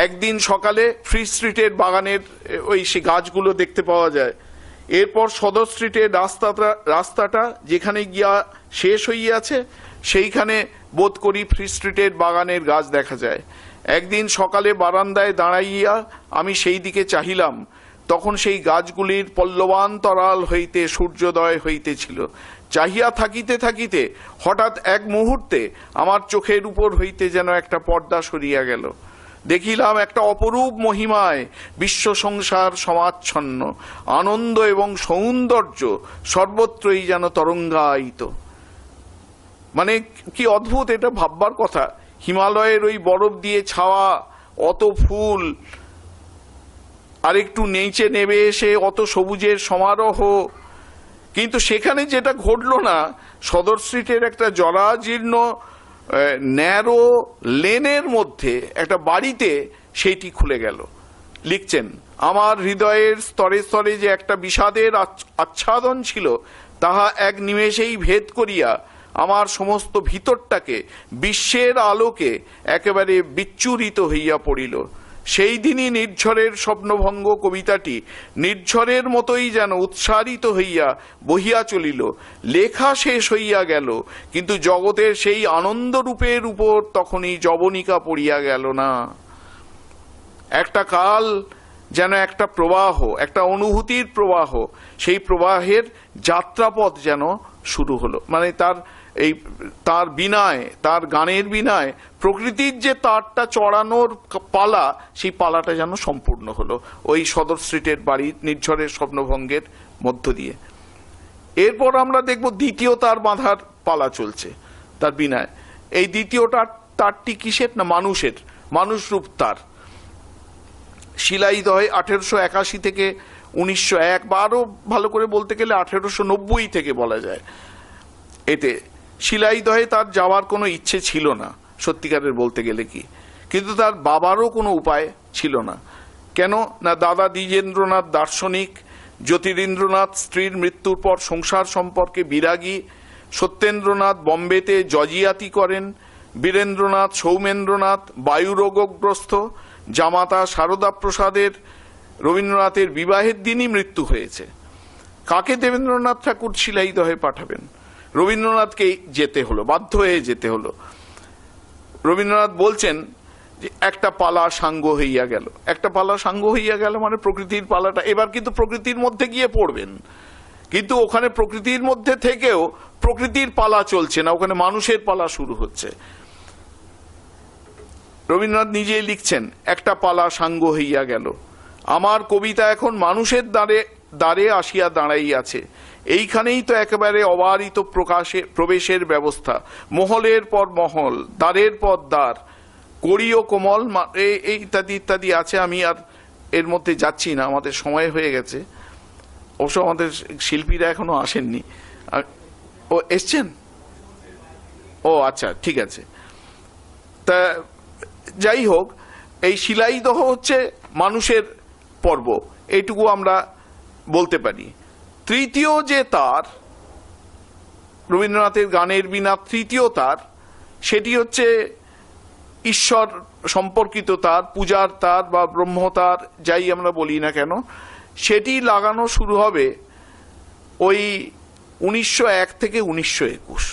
একদিন সকালে ফ্রি স্ট্রিটের বাগানের ওই সে গাছগুলো দেখতে পাওয়া যায়। এরপর সদর স্ট্রিটের রাস্তাটা যেখানে গিয়া শেষ হইয়াছে, সেইখানে বোধ করি ফ্রি স্ট্রিটের বাগানের গাছ দেখা যায়। একদিন সকালে বারান্দায় দাঁড়াইয়া আমি সেই দিকে চাহিলাম, তখন সেই গাছগুলির পল্লবান তরাল হইতে সূর্যোদয় হইতেছিল। চাহিয়া থাকিতে থাকিতে হঠাৎ এক মুহূর্তে আমার চোখের উপর হইতে যেন একটা পর্দা সরিয়া গেল। দেখিলাম একটা অপরূপ মহিমায় বিশ্ব সংসার সমাচ্ছন্ন, আনন্দ এবং সৌন্দর্য সর্বত্রই যেন তরঙ্গায়িত। মানে কি অদ্ভুত, এটা ভাববার কথা। হিমালয়ের ওই বরফ দিয়ে ছাওয়া অত ফুল, আরেকটু নিচে নেমে এসে অত সবুজের সমারোহ, কিন্তু সেখানে যেটা ঘটলো না, সদর স্ট্রিটের একটা জরাজীর্ণ ন্যারো লেনের মধ্যে একটা বাড়িতে সেইটি খুলে গেল। লিখছেন, আমার হৃদয়ের স্তরে স্তরে যে একটা বিষাদের আচ্ছাদন ছিল, তাহা এক নিমেষেই ভেদ করিয়া আমার সমস্ত ভিতরটাকে বিশ্বের আলোকে একেবারে বিচ্ছুরিত হইয়া পড়িল। সেই দিনই নির্ঝরের স্বপ্নভঙ্গ কবিতাটি নির্ঝরের মতোই যেন উৎসারিত হইয়া বহিয়া চলিল। লেখা শেষ হইয়া গেল, কিন্তু জগতের সেই আনন্দরূপের উপর তখনই জবনিকা পড়িয়া গেল না। একটা কাল যেন একটা প্রবাহ, একটা অনুভূতির প্রবাহ, সেই প্রবাহের যাত্রাপথ যেন শুরু হলো। মানে তার এই তার বিনায়, তার গানের বিনায় প্রকৃতির যে তারটা চড়ানোর পালা, সেই পালাটা যেন সম্পূর্ণ হলো ওই সদর স্ট্রিটের বাড়ি নির্ঝরের স্বপ্নভঙ্গের মধ্য দিয়ে। এরপর আমরা দেখব দ্বিতীয় তার বাঁধার পালা চলছে তার বিনায়। এই দ্বিতীয় তারটি কিসের? না মানুষের, মানুষ রূপ তার। শিলাইদহে 1881 থেকে 1901 বা আরো ভালো করে বলতে গেলে 1890 থেকে বলা যায়। এতে শিলাইদহে তার যাওয়ার কোনো ইচ্ছে ছিল না সত্যিকারের বলতে গেলে কি, কিন্তু তার বাবারও কোনো উপায় ছিল না। কেন না, দাদা দ্বিজেন্দ্রনাথ দার্শনিক, জ্যোতিরিন্দ্রনাথ স্ত্রীর মৃত্যুর পর সংসার সম্পর্কে বিরাগী, সত্যেন্দ্রনাথ বম্বেতে জজিয়াতি করেন, বীরেন্দ্রনাথ সৌমেন্দ্রনাথ বায়ুরোগগ্রস্ত, জামাতা শারদা প্রসাদের রবীন্দ্রনাথের বিবাহের দিনই মৃত্যু হয়েছে। কাকে দেবেন্দ্রনাথ ঠাকুর শিলাইদহে পাঠাবেন? রবীন্দ্রনাথকেই যেতে হলো, বাধ্য হয়ে যেতে হলো। রবীন্দ্রনাথ বলছেন যে একটা পালা সাঙ্গ হইয়া গেল। একটা পালা সাঙ্গ হইয়া গেল মানে প্রকৃতির পালাটা, এবার কিন্তু প্রকৃতির মধ্যে গিয়ে পড়বেন, কিন্তু ওখানে প্রকৃতির মধ্যে থেকেও প্রকৃতির পালা চলছে না, ওখানে মানুষের পালা শুরু হচ্ছে। রবীন্দ্রনাথ নিজেই লিখছেন, একটা পালা সাঙ্গ হইয়া গেল, আমার কবিতা এখন মানুষের দ্বারে আসিয়া দাঁড়াইয়াছে। এইখানেই তো একেবারে অবারিত প্রবেশের ব্যবস্থা, মহলের পর মহল, দ্বারের পর দ্বার, কড়ি ও কোমল এই ইত্যাদি ইত্যাদি আছে। আমি আর এর মধ্যে যাচ্ছি না, আমাদের সময় হয়ে গেছে। অবশ্য আমাদের শিল্পীরা এখনো আসেননি। ও এসছেন? ও আচ্ছা, ঠিক আছে। তা যাই হোক, এই শিলাইদহ হচ্ছে মানুষের পর্ব, এইটুকু আমরা বলতে পারি। তৃতীয় যে তার, রবীন্দ্রনাথের গানের বিনা তৃতীয় তার, সেটি হচ্ছে ঈশ্বর সম্পর্কিত তার, পূজার তার বা ব্রহ্মতার, যাই আমরা বলি না কেন। সেটি লাগানো শুরু হবে ওই 1901 থেকে 1921।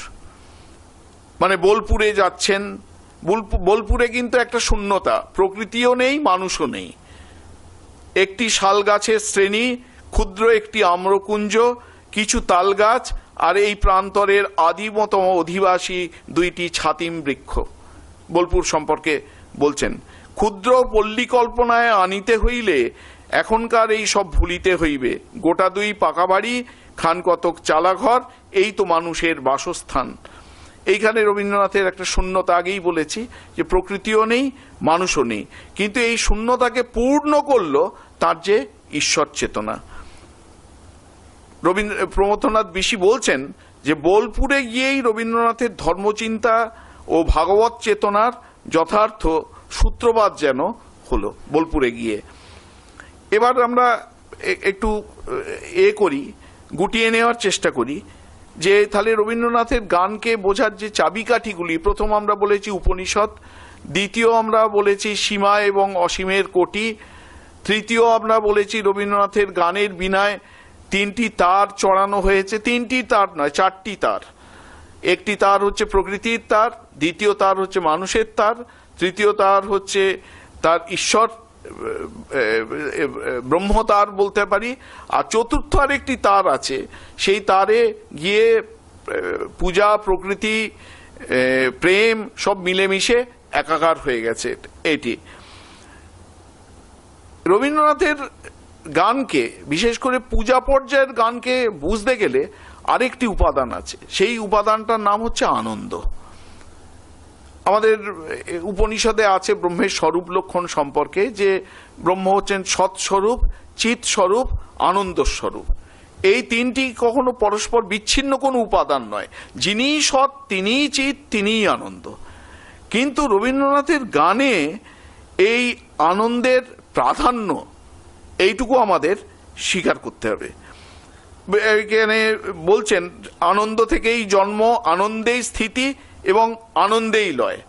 মানে বোলপুরে যাচ্ছেন, বোলপুরে কিন্তু একটা শূন্যতা, প্রকৃতিও নেই মানুষও নেই। একটি শাল গাছের শ্রেণী, ক্ষুদ্র একটি আম্রকুঞ্জ, কিছু তাল গাছ, আর এই প্রান্তরের আদিমতম অধিবাসী 2টি ছাতিম বৃক্ষ। বোলপুর সম্পর্কে বলছেন, ক্ষুদ্র পল্লী কল্পনায় আনিতে হইলে এখনকার এই সব ভুলিতে হইবে, গোটা 2 পাকা বাড়ি, খান কতক চালাঘর, এই তো মানুষের বাসস্থান। এইখানে রবীন্দ্রনাথের একটা শূন্যতা, আগেই বলেছি যে প্রকৃতিও নেই মানুষও নেই, কিন্তু এই শূন্যতাকে পূর্ণ করলো তার যে ঈশ্বর চেতনা। প্রমথনাথ বিশি বলছেন যে বোলপুরে গিয়েই রবীন্দ্রনাথের ধর্মচিন্তা ও ভাগবত চেতনার যথার্থ সূত্রপাত যেন হলো বোলপুরে গিয়ে। এবার আমরা একটু গুটিয়ে নেওয়ার চেষ্টা করি যে তাহলে রবীন্দ্রনাথের গানকে বোঝার যে চাবিকাঠিগুলি, প্রথম আমরা বলেছি উপনিষদ, দ্বিতীয় আমরা বলেছি সীমা এবং অসীমের কোটি, তৃতীয় আমরা বলেছি রবীন্দ্রনাথের গানের বিনায় 3টি তার চড়ানো হয়েছে, 3টি তার নয় 4টি তার। একটি তার হচ্ছে প্রকৃতির তার, দ্বিতীয় তার হচ্ছে মানুষের তার, তৃতীয় তার হচ্ছে তার ঈশ্বর ব্রহ্মতার বলতে পারি, আর চতুর্থ আর একটি তার আছে, সেই তারে গিয়ে পূজা, প্রকৃতি, প্রেম সব মিলেমিশে একাকার হয়ে গেছে। এটি রবীন্দ্রনাথের গানকে, বিশেষ করে পূজা পর্যায়ের গানকে বুঝতে গেলে আরেকটি উপাদান আছে, সেই উপাদানটার নাম হচ্ছে আনন্দ। আমাদের উপনিষদে আছে ব্রহ্মের স্বরূপ লক্ষণ সম্পর্কে, যে ব্রহ্ম হচ্ছেন সৎস্বরূপ, চিৎ স্বরূপ, আনন্দ স্বরূপ। এই 3টি কখনো পরস্পর বিচ্ছিন্ন কোনো উপাদান নয়, যিনিই সৎ তিনিই চিৎ, তিনিই আনন্দ। কিন্তু রবীন্দ্রনাথের গানে এই আনন্দের প্রাধান্য, এইটুকু আমাদের স্বীকার করতে হবে। এখানে বলছেন, আনন্দ থেকেই জন্ম, আনন্দেই স্থিতি এবং আনন্দেই লয়।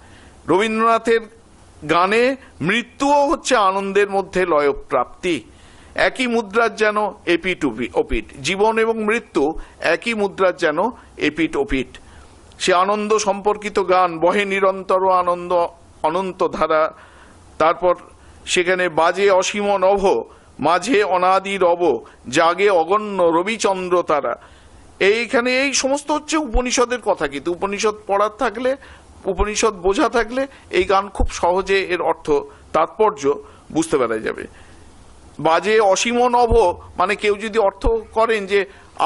রবীন্দ্রনাথের গানে মৃত্যুও হচ্ছে আনন্দের মধ্যে লয় প্রাপ্তি। একই মুদ্রার যেন এপিট ওপিট, জীবন এবং মৃত্যু একই মুদ্রার যেন এপিট ওপিট। সে আনন্দ সম্পর্কিত গান, বহে নিরন্তর আনন্দ অনন্ত ধারা, তারপর সেখানে বাজে অসীম নভ, মাঝে অনাদি রব, জাগে অগণ্য রবিচন্দ্র তারা। এইখানে এই সমস্ত হচ্ছে উপনিষদের কথা, কিন্তু উপনিষদ পড়ার থাকলে, উপনিষদ বোঝা থাকলে এই গান খুব সহজে এর অর্থ তাৎপর্য বুঝতে পারা যাবে। বাজে অসীম নভ, মানে কেউ যদি অর্থ করেন যে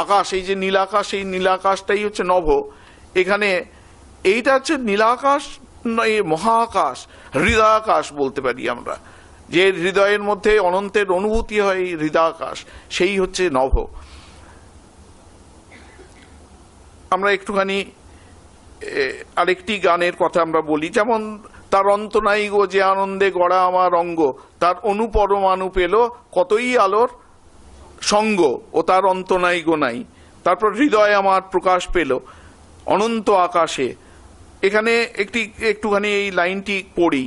আকাশ, এই যে নীলাকাশ, এই নীলাকাশটাই হচ্ছে নভ, এখানে এইটা হচ্ছে নীলাকাশ নয়, মহাকাশ, হৃদয়াকাশ বলতে পারি আমরা, যে হৃদয়ের মধ্যে অনন্তের অনুভূতি হয়, হৃদয়াকাশ, সেই হচ্ছে নভ। আমরা একটুখানি আরেকটি গানের কথা আমরা বলি, যেমন তার অন্ত নাই গো যে আনন্দে গড়া আমার অঙ্গ, তার অনুপরমাণু পেল কতই আলোর সঙ্গ, ও তার অন্ত নাই গো নাই। তারপর হৃদয় আমার প্রকাশ পেল অনন্ত আকাশে। এখানে একটুখানি এই লাইনটি পড়ি,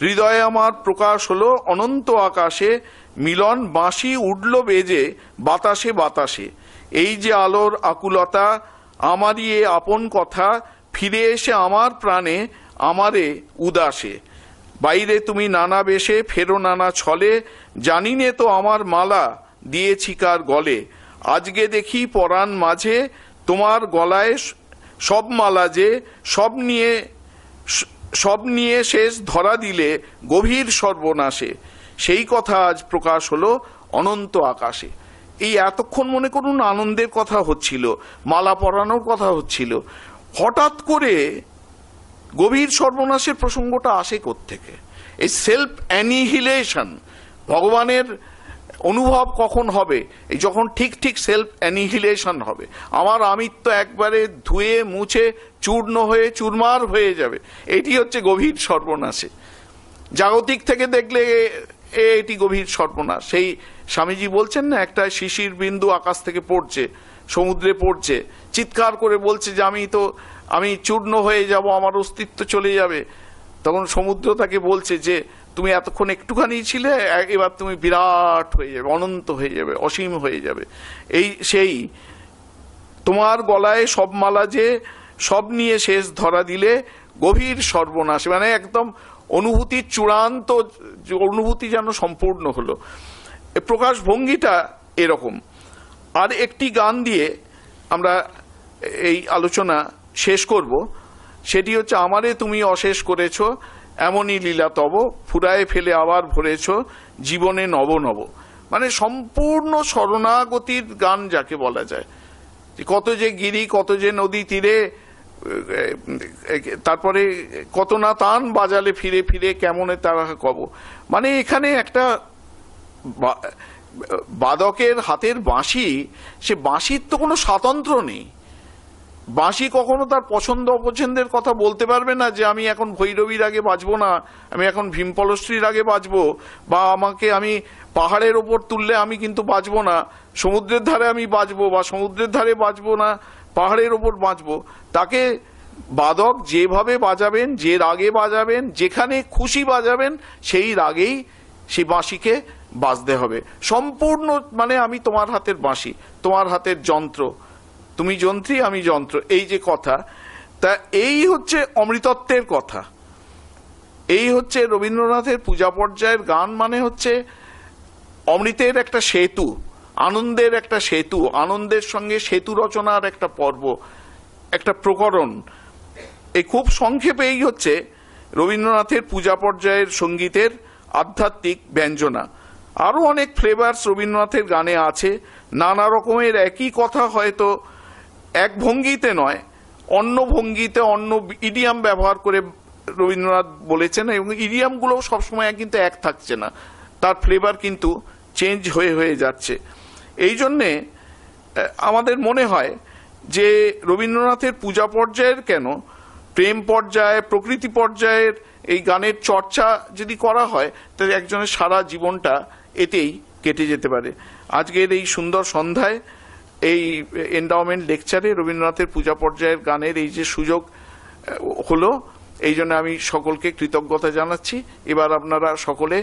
হৃদয়ে আমার প্রকাশ হলো অনন্ত আকাশে, মিলন বাঁশি উঠল বেজে বাতাসে বাতাসে। এই যে আলোর আকুলতা, আমারই এ আপন কথা, ফিরে এসে আমার প্রাণে আমারে উদাসে। বাইরে তুমি নানা বেশে ফেরো নানা ছলে, জানি নে তো আমার মালা দিয়েছি কার গলে। আজকে দেখি পরাণ মাঝে তোমার গলায় সব মালা যে, সব নিয়ে শেষ ধরা দিলে গভীর সর্বনাশে। সেই কথা আজ প্রকাশ হলো অনন্ত আকাশে। এই এতক্ষণ মনে করুন আনন্দের কথা হচ্ছিল, মালা পরানোর কথা হচ্ছিল, হঠাৎ করে গভীর সর্বনাশের প্রসঙ্গটা আসে কোত্থেকে? এই সেলফ অ্যানিহিলেশন ভগবানের অনুভব কখন হবে? এই যখন ঠিক ঠিক সেলফ অ্যানিহিলেশন হবে, আমার আমিত্ব একবারে ধুয়ে মুছে চূর্ণ হয়ে চুরমার হয়ে যাবে, এটি হচ্ছে গভীর সর্বনাশে। জাগতিক থেকে দেখলে এটি গভীর সর্বনাশ। সেই স্বামীজি বলছেন না, একটা শিশির বিন্দু আকাশ থেকে পড়ছে, সমুদ্রে পড়ছে, চিৎকার করে বলছে যে আমি চূর্ণ হয়ে যাব, আমার অস্তিত্ব চলে যাবে। তখন সমুদ্র তাকে বলছে যে তুমি এতক্ষণ একটুখানি ছিলে, এবার তুমি বিরাট হয়ে যাবে, অনন্ত হয়ে যাবে, অসীম হয়ে যাবে। এই সেই তোমার গলায় সব মালা যে, সব নিয়ে শেষ ধরা দিলে গভীর সর্বনাশ, মানে একদম অনুভূতির চূড়ান্ত অনুভূতি যেন সম্পূর্ণ হলো। প্রকাশ ভঙ্গিটা এরকম। আর একটি গান দিয়ে আমরা এই আলোচনা শেষ করব, সেটি হচ্ছে আমারে তুমি অশেষ করেছ এমনই লীলা তব, ফুরায় ফেলে আবার ভরেছ জীবনে নব নব। মানে সম্পূর্ণ শরণাগতির গান যাকে বলা যায়। কত যে গিরি, কত যে নদী তীরে, তারপরে কত না তান বাজালে ফিরে ফিরে কেমনে তারা কব। মানে এখানে একটা বাদকের হাতের বাঁশি, সে বাঁশির তো কোনো স্বাতন্ত্র্য নেই। বাঁশি কখনো তার পছন্দ অপছন্দের কথা বলতে পারবে না, যে আমি এখন ভৈরবীর আগে বাজবো না, আমি এখন ভীমপলশ্রীর আগে বাজবো, বা আমি পাহাড়ের ওপর তুললে আমি কিন্তু বাজবো না, সমুদ্রের ধারে আমি বাজবো, বা সমুদ্রের ধারে বাজবো না, পাহাড়ের ওপর বাজবো। তাকে বাদক যেভাবে বাজাবেন, যে রাগে বাজাবেন, যেখানে খুশি বাজাবেন, সেই রাগেই সেই বাঁশিকে বাজতে হবে সম্পূর্ণ। মানে আমি তোমার হাতের বাঁশি, তোমার হাতের যন্ত্র, তুমি যন্ত্রী আমি যন্ত্র, এই যে কথা, তা এই হচ্ছে অমৃতত্বের কথা। এই হচ্ছে রবীন্দ্রনাথের পূজা পর্যায়ের গান, মানে হচ্ছে অমৃতের একটা সেতু, আনন্দের একটা সেতু, আনন্দের সঙ্গে সেতু রচনার একটা পর্ব, একটা প্রকরণ। এই খুব সংক্ষেপে এই হচ্ছে রবীন্দ্রনাথের পূজা পর্যায়ের সঙ্গীতের আধ্যাত্মিক ব্যঞ্জনা। আরো অনেক ফ্লেভারস রবীন্দ্রনাথের গানে আছে, নানা রকমের একই কথা হয়তো এক ভঙ্গিতে নয়, অন্য ভঙ্গিতে অন্য ইডিয়াম ব্যবহার করে রবীন্দ্রনাথ বলেছেন, এবং ইডিয়ামগুলো সবসময় কিন্তু এক থাকছে না, তার ফ্লেভার কিন্তু চেঞ্জ হয়ে হয়ে যাচ্ছে। এই জন্যে আমাদের মনে হয় যে রবীন্দ্রনাথের পূজা পর্যায়ের কেন, প্রেম পর্যায়ে, প্রকৃতি পর্যায়ের এই গানের চর্চা যদি করা হয়, তাহলে একজনের সারা জীবনটা এতেই কেটে যেতে পারে। আজকের এই সুন্দর সন্ধ্যায় এই এন্ডাওমেন্ট লেকচারে রবীন্দ্রনাথের পূজা পর্যায়ের গানের এই যে সুযোগ হলো, এই জন্য আমি সকলকে কৃতজ্ঞতা জানাচ্ছি। এবার আপনারা সকলে